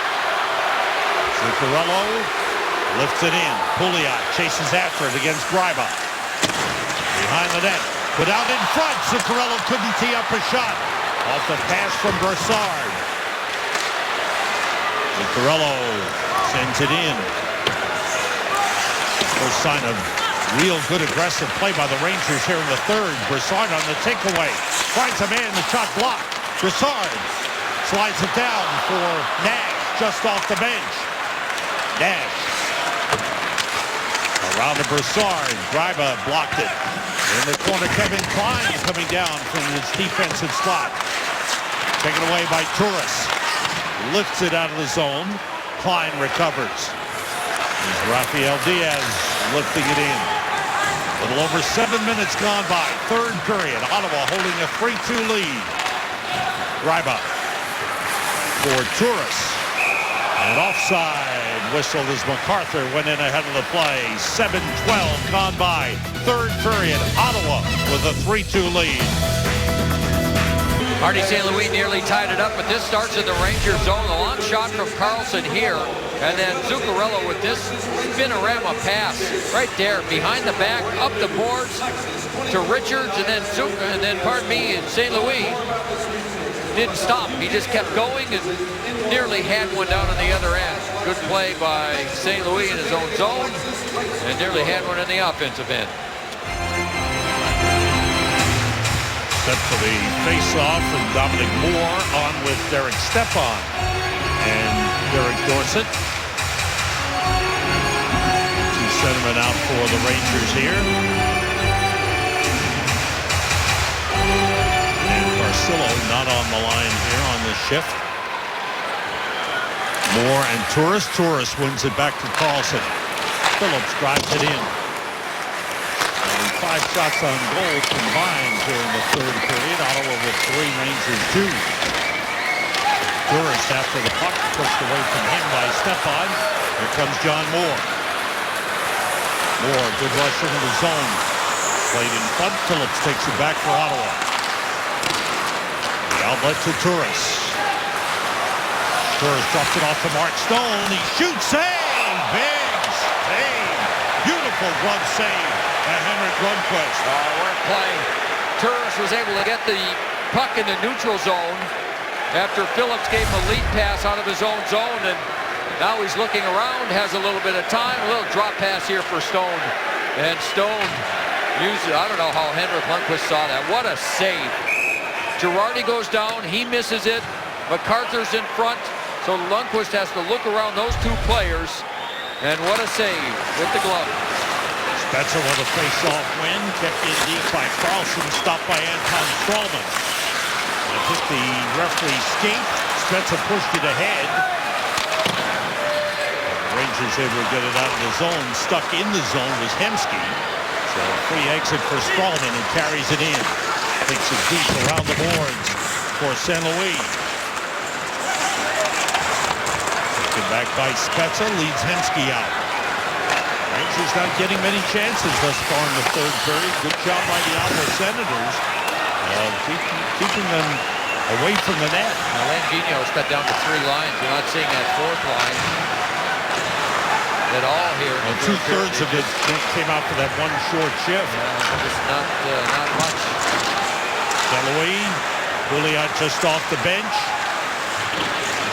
[SPEAKER 1] Zuccarello lifts it in. Pouliot chases after it against Gryba. Behind the net. Put out in front. Zuccarello couldn't tee up a shot. Off the pass from Brassard. Zuccarello sends it in. First sign of real good aggressive play by the Rangers here in the third. Brassard on the takeaway. Finds a man, the shot blocked. Brassard slides it down for Nash just off the bench. Nash around to Brassard. Gryba blocked it. In the corner, Kevin Klein coming down from his defensive slot. Taken away by Turris. Lifts it out of the zone. Klein recovers. There's Rafael Diaz lifting it in. A little over 7 minutes gone by. Third period. Ottawa holding a 3-2 lead. Gryba for Turris. And offside whistle as MacArthur went in ahead of the play. 7:12 gone by. Third period. Ottawa with a 3-2 lead.
[SPEAKER 2] Marty St. Louis nearly tied it up, but this starts in the Ranger zone. A long shot from Carlson here. And then Zuccarello with this spinorama pass right there behind the back, up the boards to Richards, and then St. Louis didn't stop. He just kept going and nearly had one down on the other end. Good play by St. Louis in his own zone and nearly had one in the offensive end.
[SPEAKER 1] Set for the face-off, and Dominic Moore on with Derek Stepan and Derek Dorsett. Two centermen out for the Rangers here. And Carcillo not on the line here on this shift. Moore and Turris. Turris wins it back to Carlson. Phillips drives it in. 5 shots on goal combined here in the third period. Ottawa with 3, Rangers 2. Turris after the puck, pushed away from him by Stepan. Here comes John Moore. Moore, good rush into the zone. Played in front. Phillips takes it back for Ottawa. The outlet to Turris. Turris drops it off to Mark Stone. He shoots. Save! Big save. Beautiful glove save by Henrik Lundqvist.
[SPEAKER 2] Work play. Turris was able to get the puck in the neutral zone after Phillips gave him a lead pass out of his own zone, and now he's looking around, has a little bit of time, a little drop pass here for Stone. And Stone used it. I don't know how Henrik Lundqvist saw that. What a save. Girardi goes down, he misses it. MacArthur's in front, so Lundqvist has to look around those two players, and what a save with the glove.
[SPEAKER 1] Spezza with a face-off win, kept in deep by Carlson, stopped by Anton Stallman. It hit the referee's skate. Spezza pushed it ahead. The Rangers able to get it out of the zone. Stuck in the zone was Hemsky. So a free exit for Stallman, who carries it in. Takes it deep around the boards for St. Louis. Taken back by Spezza, leads Hemsky out. Rangers not getting many chances thus far in the third period. Good job by the Ottawa Senators of keeping them away from the net.
[SPEAKER 2] Now Langino's cut down to 3 lines. You're not seeing that 4th line at all here.
[SPEAKER 1] Well, 2/3 of it came out for that one short shift.
[SPEAKER 2] Just not much.
[SPEAKER 1] St. Louis, Pouliot just off the bench.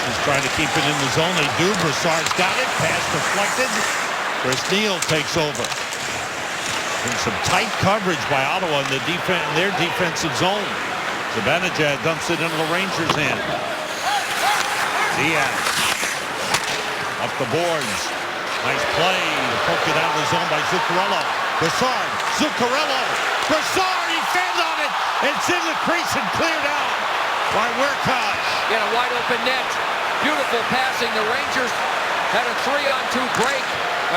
[SPEAKER 1] Just trying to keep it in the zone. They do. Brassard's got it. Pass deflected. Chris Neal takes over. And some tight coverage by Ottawa in their defensive zone. Zibanejad dumps it into the Rangers' hand. Diaz up the boards. Nice play to poke it out of the zone by Zuccarello. Brassard, Zuccarello, Brassard, he fanned on it. It's in the crease and cleared out by Wilcox.
[SPEAKER 2] Got a wide open net. Beautiful passing. The Rangers had a 3-on-2 break,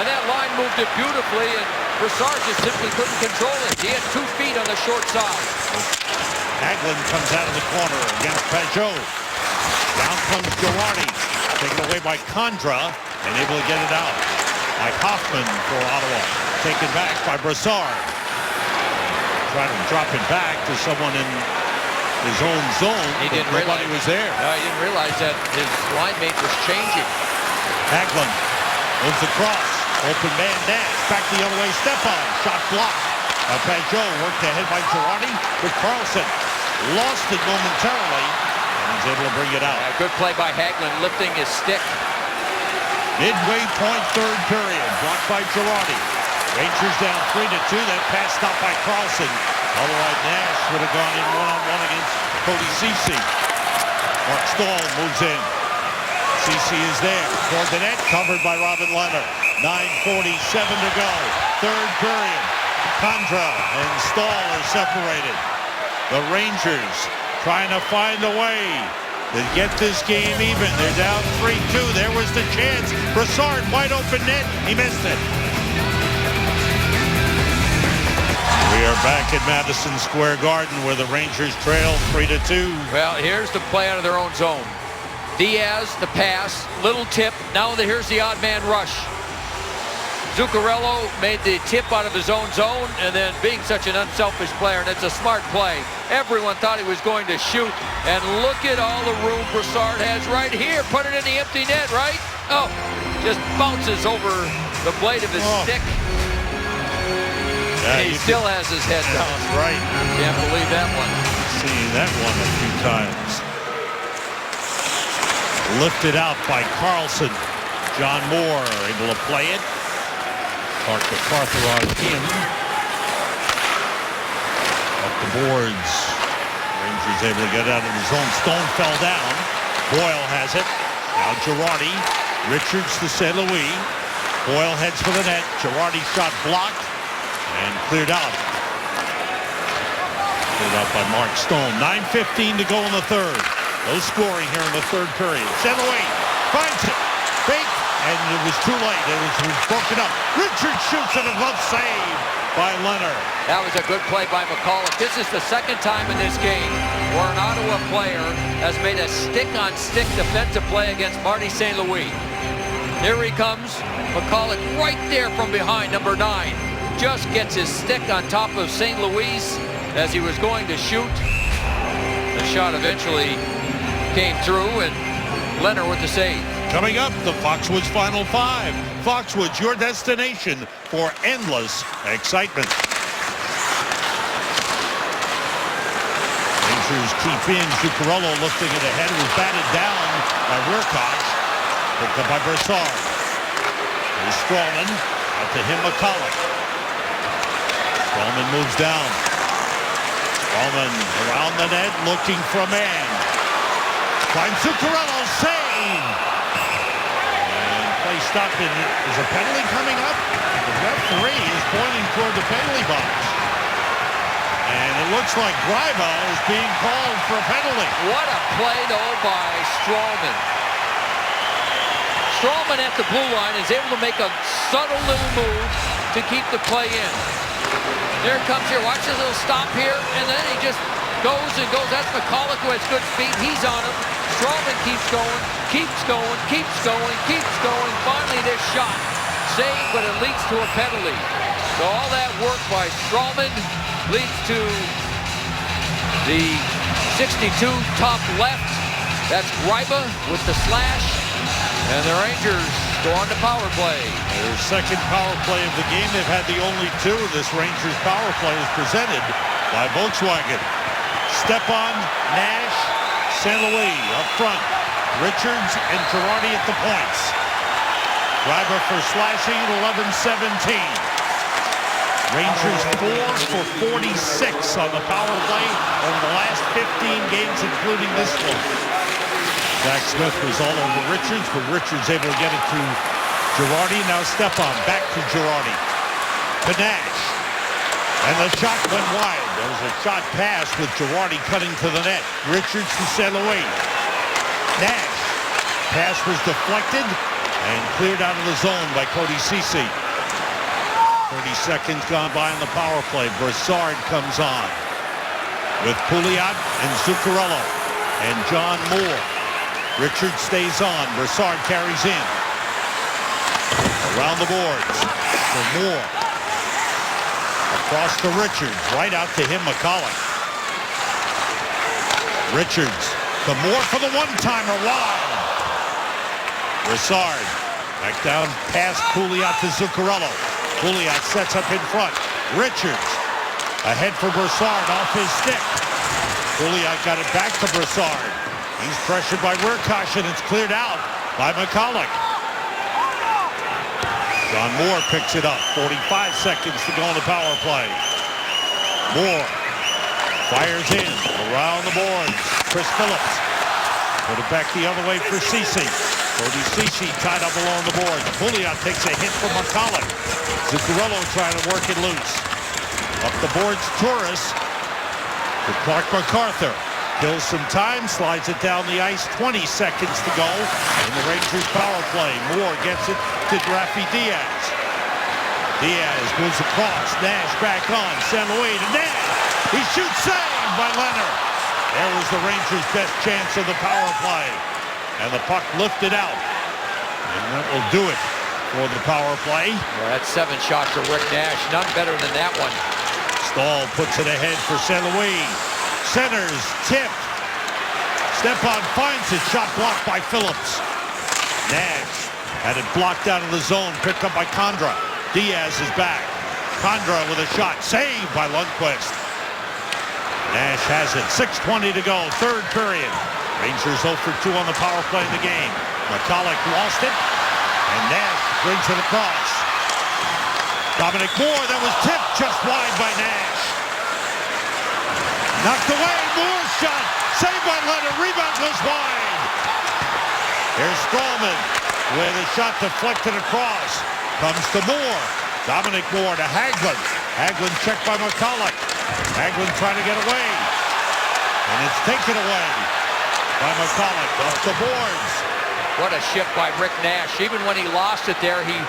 [SPEAKER 2] and that line moved it beautifully, and Brassard just simply couldn't control it. He had 2 feet on the short side.
[SPEAKER 1] Hagelin comes out of the corner against Pajot. Down comes Girardi, taken away by Condra, and able to get it out. Mike Hoffman for Ottawa, taken back by Brassard. Trying to drop it back to someone in his own zone.
[SPEAKER 2] He didn't
[SPEAKER 1] nobody
[SPEAKER 2] realize,
[SPEAKER 1] was there.
[SPEAKER 2] He didn't realize that his line mate was changing.
[SPEAKER 1] Hagelin moves across. Open man Nash. Back the other way. Stepan. Shot blocked. Pajot worked ahead by Girardi with Carlson. Lost it momentarily. And he's able to bring it out.
[SPEAKER 2] Good play by Hagelin, lifting his stick.
[SPEAKER 1] Midway point, third period. Blocked by Girardi. Rangers down 3-2. That pass stopped by Carlson. Otherwise, Nash would have gone in one-on-one against Cody Ceci. Mark Stahl moves in. Ceci is there. Toward the net, covered by Robin Lehner. 9:47 to go. Third period. Condra and Stahl are separated. The Rangers trying to find a way to get this game even. They're down 3-2. There was the chance. Brassard, wide open net. He missed it. We are back at Madison Square Garden where the Rangers trail 3-2.
[SPEAKER 2] Well, here's the play out of their own zone. Diaz, the pass, little tip. Now here's the odd man rush. Zuccarello made the tip out of his own zone, and then being such an unselfish player, and it's a smart play. Everyone thought he was going to shoot, and look at all the room Brassard has right here. Put it in the empty net, right? Oh, just bounces over the blade of his stick.
[SPEAKER 1] Yeah,
[SPEAKER 2] he still has his head down.
[SPEAKER 1] That's right.
[SPEAKER 2] Can't believe that one.
[SPEAKER 1] Seen that one a few times. Lifted out by Carlson. John Moore able to play it. Clark MacArthur on him. Up the boards. Rangers able to get out of the zone. Stone fell down. Boyle has it. Now Girardi. Richards to St. Louis. Boyle heads for the net. Girardi shot blocked and cleared out. Cleared out by Mark Stone. 9:15 to go in the third. No scoring here in the third period. St. Louis finds it. Fake. And it was too late. It was broken up. Richards shoots and a glove save by Lehner.
[SPEAKER 2] That was a good play by McCulloch. This is the second time in this game where an Ottawa player has made a stick-on-stick defensive play against Marty St. Louis. Here he comes. McCulloch right there from behind, number 9. Just gets his stick on top of St. Louis as he was going to shoot. The shot eventually came through, and Lehner with the save.
[SPEAKER 1] Coming up, the Foxwoods Final Five. Foxwoods, your destination for endless excitement. Rangers keep in. Zuccarello lifting it ahead. It was batted down by Wilcox. Picked up by Brassard. Here's Strawman. Out to him, McCulloch. Strawman moves down. Strawman around the net looking for a man. Finds Zuccarello. Save! Stopped in. Is a penalty coming up? The referee is pointing toward the penalty box. And it looks like Gryba is being called for a penalty.
[SPEAKER 2] What a play, though, by Strawman. Strawman at the blue line is able to make a subtle little move to keep the play in. There it comes here. Watch this little stop here. And then he just goes and goes. That's McCulloch who has good speed. He's on him. Strawman keeps going, keeps going, keeps going, keeps going. Finally, this shot saved, but it leads to a penalty. So all that work by Strawman leads to the 62 top left. That's Gryba with the slash. And the Rangers go on to power play.
[SPEAKER 1] Their second power play of the game. They've had the only two. This Rangers power play is presented by Volkswagen. Stepan, Nash, St. Louis up front. Richards and Girardi at the points. Gryba for slashing at 11-17. Rangers 4 for 46 on the power play over the last 15 games, including this one. Zach Smith was all over Richards, but Richards able to get it to Girardi. Now Stepan back to Girardi. To Nash. And the shot went wide. There was a shot pass with Girardi cutting to the net. Richards to St. Louis. Nash pass was deflected and cleared out of the zone by Cody Ceci. 30 seconds gone by on the power play. Brassard comes on with Pouliot and Zuccarello and John Moore. Richards stays on. Brassard carries in. Around the boards for Moore. Across to Richards. Right out to him, McCulloch. Richards to Moore for the one-timer. Wild. Brassard back down past Pouliot to Zuccarello. Pouliot sets up in front. Richards ahead for Brassard off his stick. Pouliot got it back to Brassard. He's pressured by Wiercioch, and it's cleared out by McCulloch. John Moore picks it up. 45 seconds to go on the power play. Moore fires in around the boards. Chris Phillips put it back the other way for Ceci. Cody Ceci tied up along the boards. Pouliot takes a hit from McCulloch. Zuccarello trying to work it loose. Up the boards, Turris to Clark MacArthur. Kills some time, slides it down the ice. 20 seconds to go in the Rangers power play. Moore gets it to Rafi Diaz. Diaz moves across. Nash back on. St. Louis to Nash. He shoots, saved by Leonard. There was the Rangers' best chance of the power play. And the puck lifted out. And that will do it for the power play.
[SPEAKER 2] Well, that's 7 shots for Rick Nash. None better than that one.
[SPEAKER 1] Stahl puts it ahead for St. Louis. Centers, tipped. Stepan finds it. Shot blocked by Phillips. Nash had it blocked out of the zone. Picked up by Condra. Diaz is back. Condra with a shot. Saved by Lundqvist. Nash has it. 6:20 to go. Third period. Rangers 0 for 2 on the power play of the game. McCulloch lost it. And Nash brings it across. Dominic Moore, that was tipped just wide by Nash. Knocked away. Moore's shot. Saved by Leonard. Rebound goes wide. Here's Strawman with a shot deflected across. Comes to Moore. Dominic Moore to Hagelin. Hagelin checked by McCulloch. Hagelin trying to get away. And it's taken away by McCulloch. Off the boards.
[SPEAKER 2] What a shift by Rick Nash. Even when he lost it there, he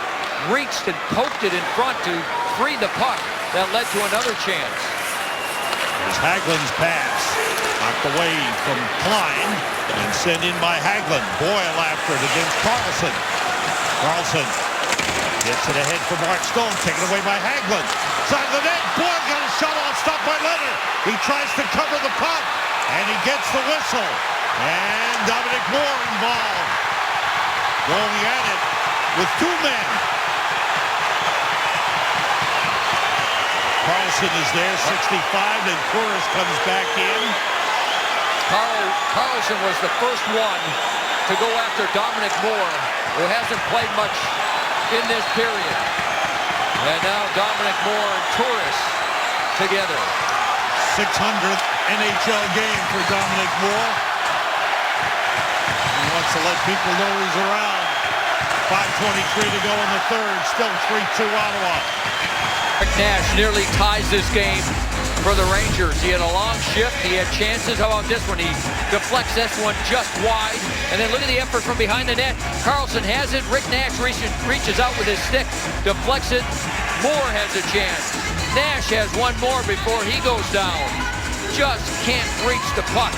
[SPEAKER 2] reached and poked it in front to free the puck. That led to another chance.
[SPEAKER 1] There's Hagelin's pass. Knocked away from Klein and sent in by Hagelin. Boyle after it against Carlson. Carlson gets it ahead for Mark Stone. Taken away by Hagelin. Side of the net. Boyle got a shot off. Stopped by Leonard. He tries to cover the puck. And he gets the whistle. And Dominic Moore involved. Going at it with 2 men. Carlson is there, 65, and Turris comes back in.
[SPEAKER 2] Carlson was the first one to go after Dominic Moore, who hasn't played much in this period. And now Dominic Moore and Turris together.
[SPEAKER 1] 600th NHL game for Dominic Moore. He wants to let people know he's around. 5:23 to go in the third. Still 3-2 Ottawa.
[SPEAKER 2] Rick Nash nearly ties this game for the Rangers. He had a long shift. He had chances. How about this one? He deflects this one just wide. And then look at the effort from behind the net. Carlson has it. Rick Nash reaches out with his stick. Deflects it. Moore has a chance. Nash has one more before he goes down. Just can't reach the puck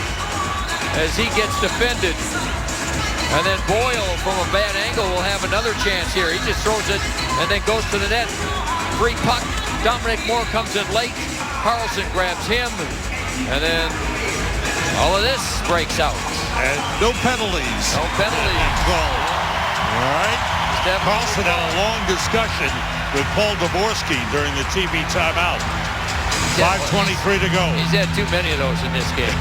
[SPEAKER 2] as he gets defended. And then Boyle from a bad angle will have another chance here. He just throws it and then goes to the net. Free puck. Dominic Moore comes in late. Carlson grabs him. And then all of this breaks out.
[SPEAKER 1] And no penalties.
[SPEAKER 2] No penalties.
[SPEAKER 1] All right. Carlson had a long discussion with Paul Dvorsky during the TV timeout. 5:23 to go.
[SPEAKER 2] He's had too many of those in this game.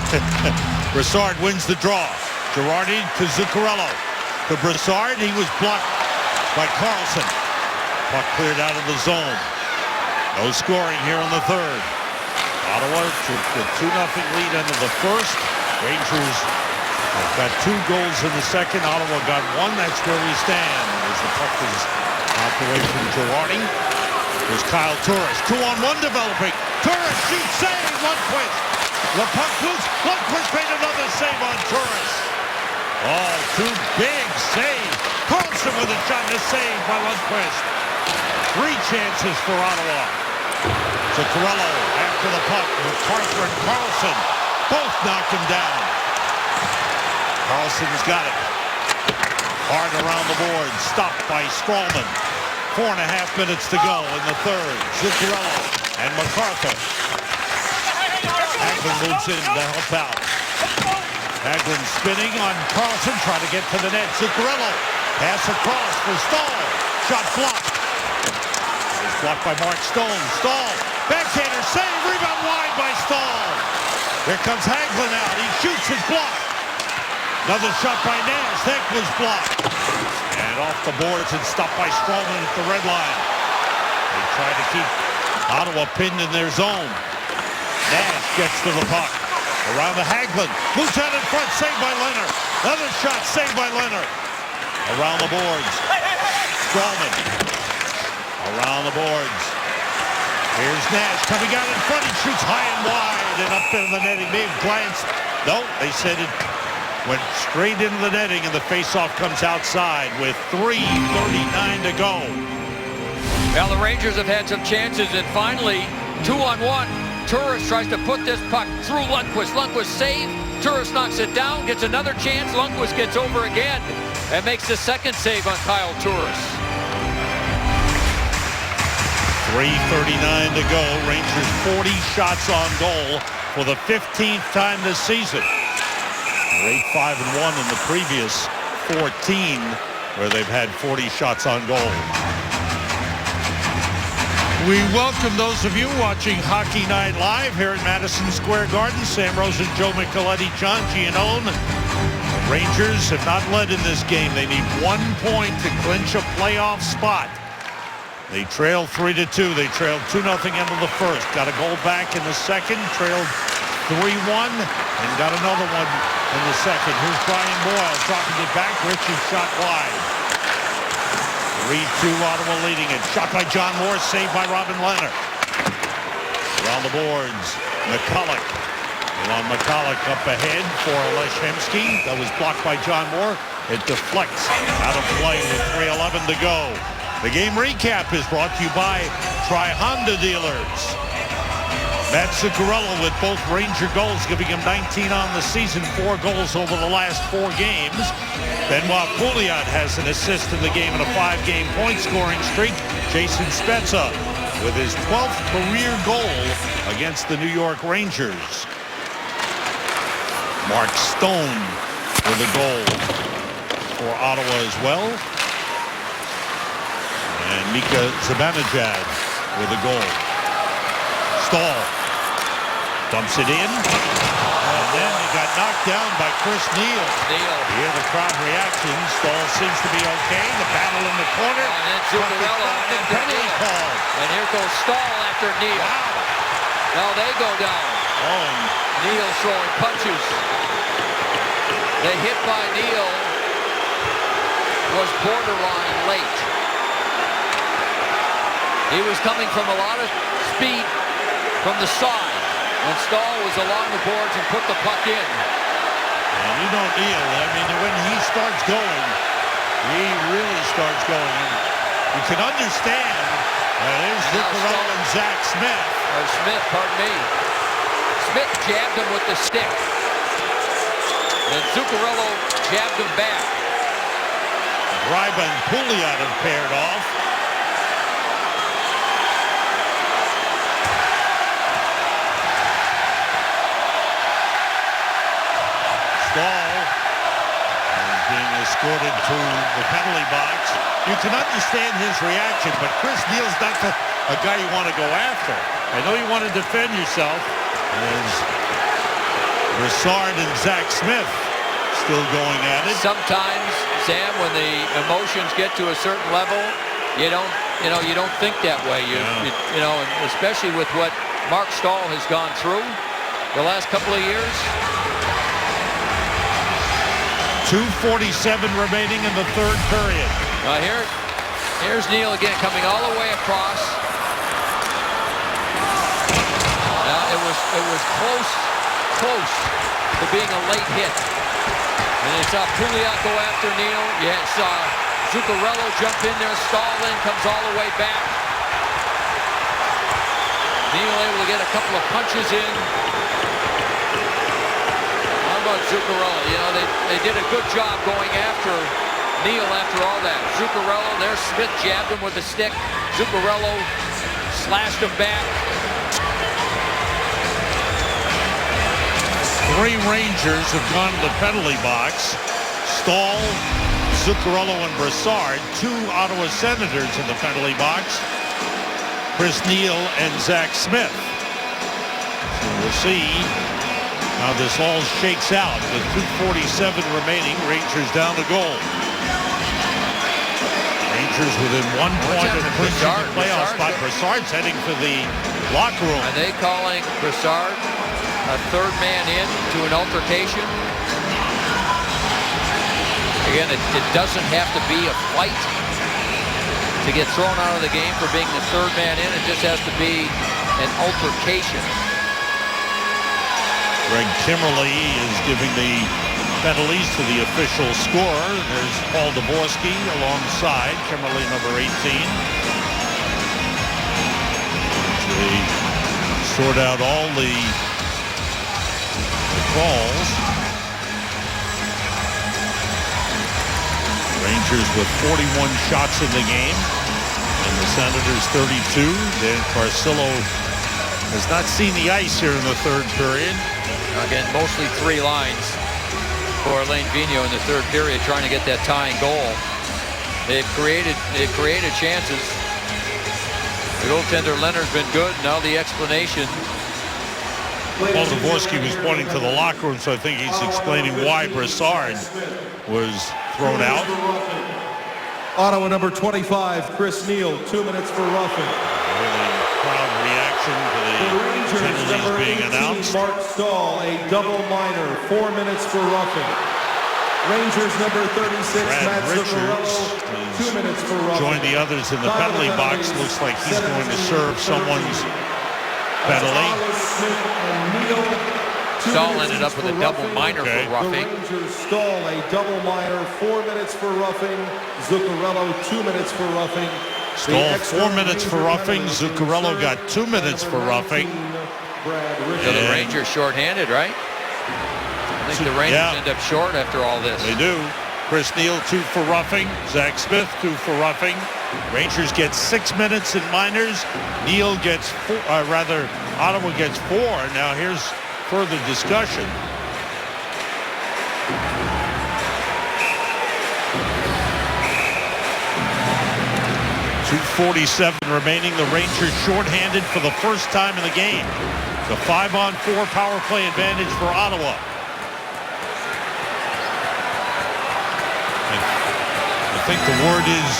[SPEAKER 1] Brassard wins the draw. Girardi to Zuccarello. To Brassard. He was blocked by Carlson. Puck cleared out of the zone. No scoring here in the third. Ottawa took the 2-0 lead into the first. Rangers have got 2 goals in the second. Ottawa got 1. That's where we stand. As the puck is knocked away from Girardi. There's Kyle Turris. 2-on-1 developing. Turris shoots, save, Lundqvist. The puck loose. Lundqvist made another save on Turris. Oh, two big saves. Carlson with a shot and a save by Lundqvist. 3 chances for Ottawa. Zuccarello after the puck. MacArthur and Carlson both knock him down. Carlson's got it. Hard around the board. Stopped by Strawman. 4.5 minutes to go in the third. Zuccarello and MacArthur. Hagelin moves in to help out. Hagelin spinning on Carlson, trying to get to the net. Zuccarello. Pass across for Stahl. Shot blocked. It's blocked by Mark Stone. Stahl. Backhander save. Rebound wide by Stahl. Here comes Hagelin out. He shoots his block. Another shot by Nash. That was blocked. And off the boards and stopped by Strawman at the red line. They try to keep Ottawa pinned in their zone. Nash gets to the puck. Around the Hagelin. Moves out in front. Saved by Leonard. Another shot. Saved by Leonard. Around the boards. Strawman. Around the boards. Here's Nash coming out in front. He shoots high and wide and up into the netting. May have glanced. No, they said it went straight into the netting, and the faceoff comes outside with 3:39 to go.
[SPEAKER 2] Well, the Rangers have had some chances, and finally, 2-on-1. Turris tries to put this puck through Lundqvist. Lundqvist save. Turris knocks it down, gets another chance. Lundqvist gets over again and makes the second save on Kyle Turris.
[SPEAKER 1] 3:39 to go. Rangers 40 shots on goal for the 15th time this season. They're 8-5-1 in the previous 14 where they've had 40 shots on goal. We welcome those of you watching Hockey Night Live here at Madison Square Garden. Sam Rosen, Joe Micheletti, John Giannone. The Rangers have not led in this game. They need 1 point to clinch a playoff spot. They trailed 3-2. They trailed 2-0 into the first. Got a goal back in the second. Trailed 3-1 and got another one in the second. Here's Brian Boyle dropping it back. Richie shot wide. 3-2 Ottawa leading it. Shot by John Moore. Saved by Robin Leonard. Around the boards. McCulloch. Along McCulloch up ahead for Leshemsky. That was blocked by John Moore. It deflects out of play with 3:11 to go. The game recap is brought to you by Tri-Honda dealers. Matt Zuccarello with both Ranger goals, giving him 19 on the season, 4 goals over the last 4 games. Benoit Pouliot has an assist in the game and a 5-game point-scoring streak. Jason Spezza with his 12th career goal against the New York Rangers. Mark Stone with a goal for Ottawa as well. And Mika Zibanejad with a goal. Stahl dumps it in. And then he got knocked down by Chris Neal. You hear the crowd reaction. Stahl seems to be okay. The battle in the corner.
[SPEAKER 2] And then Zuccarello after Neal. And here goes Stahl after Neal.
[SPEAKER 1] Wow.
[SPEAKER 2] Now they go down.
[SPEAKER 1] Oh, and
[SPEAKER 2] Neal throwing punches. The hit by Neal was borderline late. He was coming from a lot of speed from the side when Stahl was along the boards and put the puck in.
[SPEAKER 1] And you know Neal, I mean, when he starts going, he really starts going. You can understand. There's Zuccarello and Zach Smith.
[SPEAKER 2] Or Smith, pardon me. Smith jabbed him with the stick. And Zuccarello jabbed him back.
[SPEAKER 1] Greiba and Pouliot have paired off. Stahl is being escorted to the penalty box. You can understand his reaction, but Chris Neal's not a guy you want to go after. I know you want to defend yourself. There's Brassard and Zach Smith still going at it.
[SPEAKER 2] Sometimes, Sam, when the emotions get to a certain level, you don't think that way. You know, especially with what Mark Stahl has gone through the last couple of years.
[SPEAKER 1] 2:47 remaining in the third period.
[SPEAKER 2] Now here's Neal again coming all the way across. Now it was close to being a late hit. And they saw Pouliot go after Neal. You saw Zuccarello jump in there. Stahl comes all the way back. Neal able to get a couple of punches in. How about Zuccarello? You know, they did a good job going after Neal after all that. Zuccarello, there Smith jabbed him with a stick. Zuccarello slashed him back.
[SPEAKER 1] 3 Rangers have gone to the penalty box. Stahl, Zuccarello, and Brassard. 2 Ottawa Senators in the penalty box. Chris Neal and Zach Smith. So we'll see how this all shakes out with 2:47 remaining. Rangers down the goal. Rangers within 1 point of clinching the playoff spot. Brassard's heading for the locker room.
[SPEAKER 2] Are they calling Brassard a third man in to an altercation? Again, it doesn't have to be a fight to get thrown out of the game for being the third man in. It just has to be an altercation.
[SPEAKER 1] Greg Kimmerly is giving the penalties to the official scorer. There's Paul Dvorsky alongside Kimmerly, number 18. They sort out all the calls. Rangers with 41 shots in the game, and the Senators 32. Dan Carcillo has not seen the ice here in the third period.
[SPEAKER 2] Again, mostly 3 lines for Alain Vigneault in the third period, trying to get that tying goal. They've created chances. The goaltender Leonard's been good. Now the explanation.
[SPEAKER 1] Paul Dvorsky was pointing to the locker room, so I think he's explaining why Brassard was thrown out.
[SPEAKER 5] Ottawa number 25, Chris Neal, 2 minutes for roughing.
[SPEAKER 1] Really proud reaction to the penalties being announced.
[SPEAKER 5] Mark Stahl, a double minor, 4 minutes for roughing. Rangers number 36,
[SPEAKER 1] Brad
[SPEAKER 5] Matt
[SPEAKER 1] Richards
[SPEAKER 5] Zuccarello, 2 minutes for roughing.
[SPEAKER 1] joined the others in the penalty box. Looks like he's going to serve someone's penalty.
[SPEAKER 2] Stahl ended up with a double minor for roughing.
[SPEAKER 5] The Rangers Stahl, a double minor, 4 minutes for roughing. Zuccarello, 2 minutes for roughing.
[SPEAKER 1] Stahl 4 minutes for roughing. Zuccarello got 2 minutes for roughing.
[SPEAKER 2] So the Rangers shorthanded, right? I think the Rangers end up short after all this.
[SPEAKER 1] They do. Chris Neal 2 for roughing. Zach Smith 2 for roughing. Rangers get 6 minutes in minors. Neal gets 4, Ottawa gets 4. Now here's further discussion. .247 remaining. The Rangers shorthanded for the first time in the game. The 5-on-4 power play advantage for Ottawa. I think the word is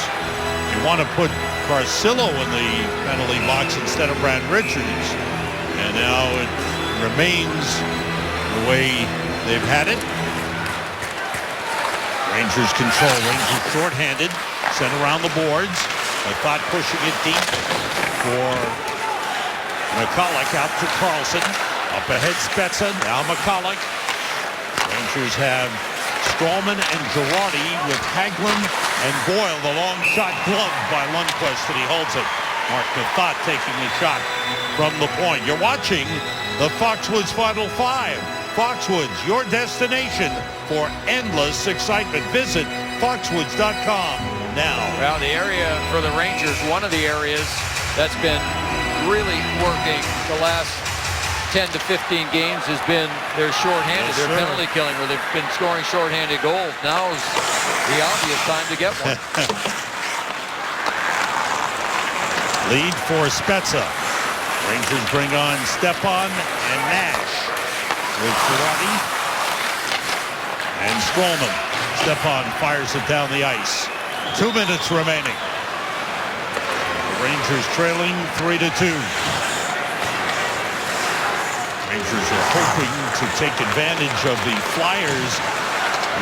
[SPEAKER 1] you want to put Carcillo in the penalty box instead of Brad Richards. And now it remains the way they've had it. Rangers control. Rangers shorthanded. Sent around the boards. I thought pushing it deep for McCulloch out to Carlson. Up ahead Spezza. Now McCulloch. Rangers have Strawman and Girardi with Hagelin and Boyle. The long shot gloved by Lundqvist, and he holds it. Mark Methot taking the shot from the point. You're watching the Foxwoods Final Five. Foxwoods, your destination for endless excitement. Visit foxwoods.com now.
[SPEAKER 2] Well, the area for the Rangers, one of the areas that's been really working the last 10 to 15 games has been their shorthanded, their penalty killing, where they've been scoring shorthanded goals. Now is the obvious time to get one.
[SPEAKER 1] Lead for Spezza. Rangers bring on Stepan and Nash with Girardi and Strawman. Stepan fires it down the ice. 2 minutes remaining. The Rangers trailing 3-2. Rangers are hoping to take advantage of the Flyers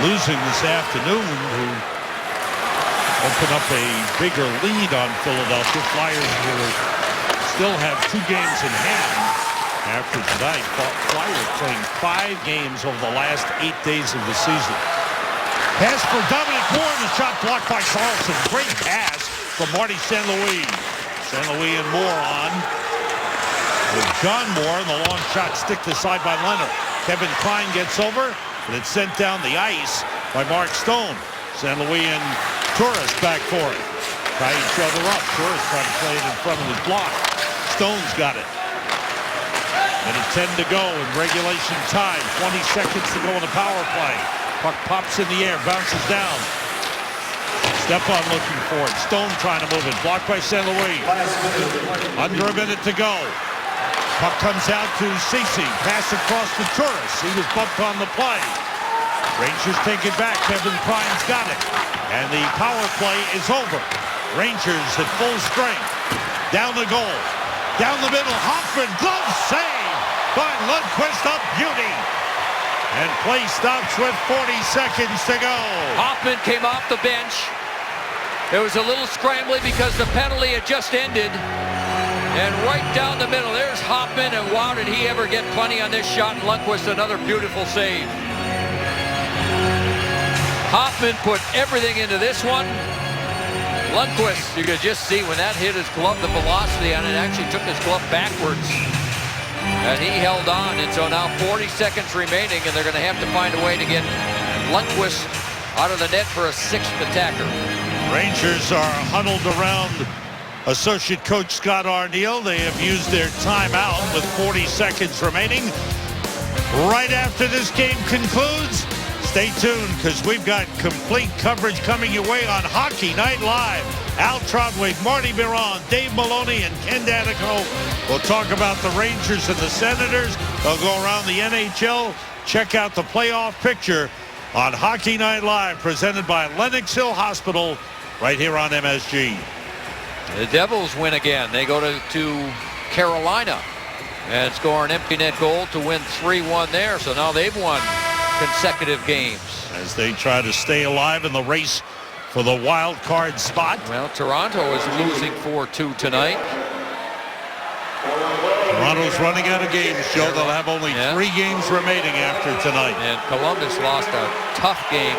[SPEAKER 1] losing this afternoon, who open up a bigger lead on Philadelphia. Flyers will still have 2 games in hand after tonight. Flyers playing 5 games over the last 8 days of the season. Pass for Dominic Moore, and the shot blocked by Carlson. Great pass from Marty St. Louis. St. Louis and Moore on. With John Moore, and the long shot stick to side by Leonard. Kevin Klein gets over, and it's sent down the ice by Mark Stone. St. Louis and Turris back for it. Try each other up. Turris trying to play it in front of his block. Stone's got it. Minute 10 to go in regulation time. 20 seconds to go in the power play. Puck pops in the air, bounces down. Stepan looking for it. Stone trying to move it. Blocked by St. Louis. Under a minute to go. Puck comes out to Ceci. Pass across to Turris. He was bumped on the play. Rangers take it back. Kevin Klein's got it. And the power play is over. Rangers at full strength. Down the goal. Down the middle. Hoffman. Glove save by Lundqvist. A beauty. And play stops with 40 seconds to go.
[SPEAKER 2] Hoffman came off the bench. It was a little scrambly because the penalty had just ended. And right down the middle, there's Hoffman, and wow, did he ever get plenty on this shot. And Lundqvist, another beautiful save. Hoffman put everything into this one. Lundqvist, you could just see when that hit his glove, the velocity on it actually took his glove backwards. And he held on, and so now 40 seconds remaining, and they're going to have to find a way to get Lundqvist out of the net for a sixth attacker.
[SPEAKER 1] Rangers are huddled around associate coach Scott Arniel. They have used their timeout with 40 seconds remaining. Right after this game concludes, stay tuned because we've got complete coverage coming your way on Hockey Night Live. Al Trotwig, Marty Biron, Dave Maloney, and Ken Danico will talk about the Rangers and the Senators. They'll go around the NHL. Check out the playoff picture on Hockey Night Live, presented by Lenox Hill Hospital, right here on MSG.
[SPEAKER 2] The Devils win again. They go to Carolina and score an empty net goal to win 3-1 there. So now they've won consecutive games.
[SPEAKER 1] As they try to stay alive in the race for the wild card spot.
[SPEAKER 2] Well, Toronto is losing 4-2 tonight.
[SPEAKER 1] Toronto's running out of games, Joe. They'll have only 3 games remaining after tonight.
[SPEAKER 2] And Columbus lost a tough game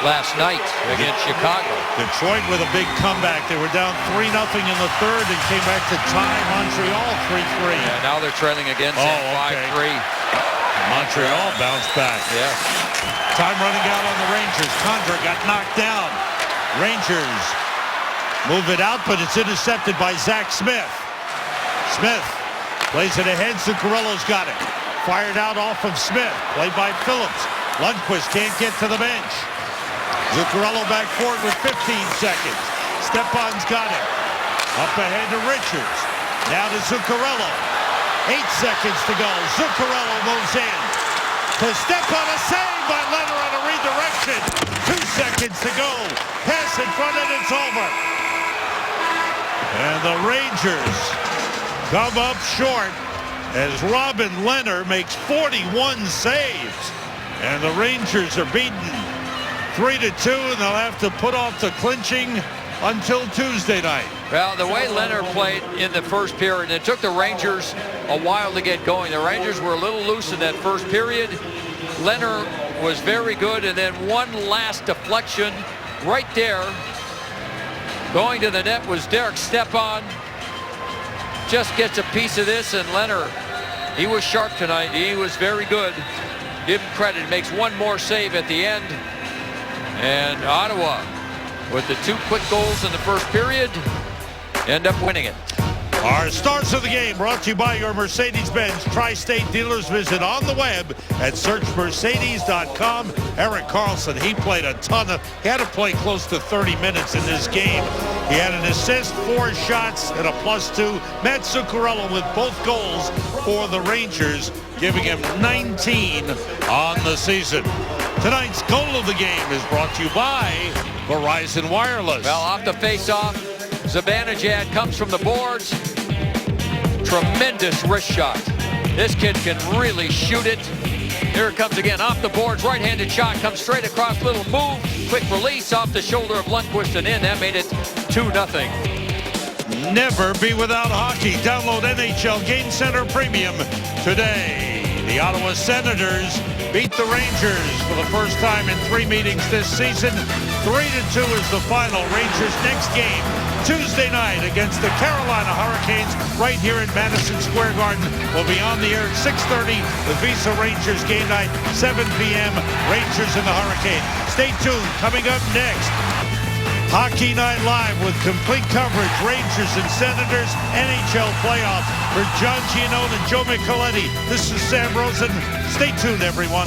[SPEAKER 2] last night against Chicago.
[SPEAKER 1] Detroit with a big comeback. They were down 3-0 in the third and came back to tie Montreal 3-3.
[SPEAKER 2] And now they're trailing against 5-3.
[SPEAKER 1] Montreal bounced back.
[SPEAKER 2] Yes.
[SPEAKER 1] Time running out on the Rangers. Condra got knocked down. Rangers move it out, but it's intercepted by Zach Smith. Smith plays it ahead. Zuccarello's got it. Fired out off of Smith. Played by Phillips. Lundqvist can't get to the bench. Zuccarello back forward with 15 seconds. Stepan's got it. Up ahead to Richards. Now to Zuccarello. 8 seconds to go. Zuccarello moves in. To Stepan, a save by Leonard on a redirection. 2 seconds to go. Pass in front and it's over. And the Rangers come up short as Robin Leonard makes 41 saves. And the Rangers are beaten 3-2, and they'll have to put off the clinching until Tuesday night.
[SPEAKER 2] Well, the way Leonard played in the first period, it took the Rangers a while to get going. The Rangers were a little loose in that first period. Leonard was very good, and then one last deflection right there. Going to the net was Derek Stepan. Just gets a piece of this, and Leonard, he was sharp tonight. He was very good. Give him credit. Makes one more save at the end. And Ottawa, with the 2 quick goals in the first period, end up winning it.
[SPEAKER 1] Our stars of the game brought to you by your Mercedes-Benz Tri-State dealers. Visit on the web at searchmercedes.com. Erik Karlsson, he played a ton he had to play close to 30 minutes in this game. He had an assist, 4 shots, and a +2. Matt Zuccarello with both goals for the Rangers, giving him 19 on the season. Tonight's goal of the game is brought to you by Verizon Wireless.
[SPEAKER 2] Well, off the face-off, Zibanejad comes from the boards. Tremendous wrist shot. This kid can really shoot it. Here it comes again, off the boards, right-handed shot, comes straight across, little move, quick release off the shoulder of Lundqvist and in. That made it 2-0.
[SPEAKER 1] Never be without hockey. Download NHL Game Center Premium today. The Ottawa Senators beat the Rangers for the first time in 3 meetings this season. 3-2 is the final. Rangers' next game Tuesday night against the Carolina Hurricanes right here in Madison Square Garden. Will be on the air at 6:30. The Visa Rangers game night, 7 p.m. Rangers and the Hurricane. Stay tuned. Coming up next, Hockey Night Live with complete coverage. Rangers and Senators NHL playoffs. For John Giannone and Joe Micheletti, this is Sam Rosen. Stay tuned, everyone.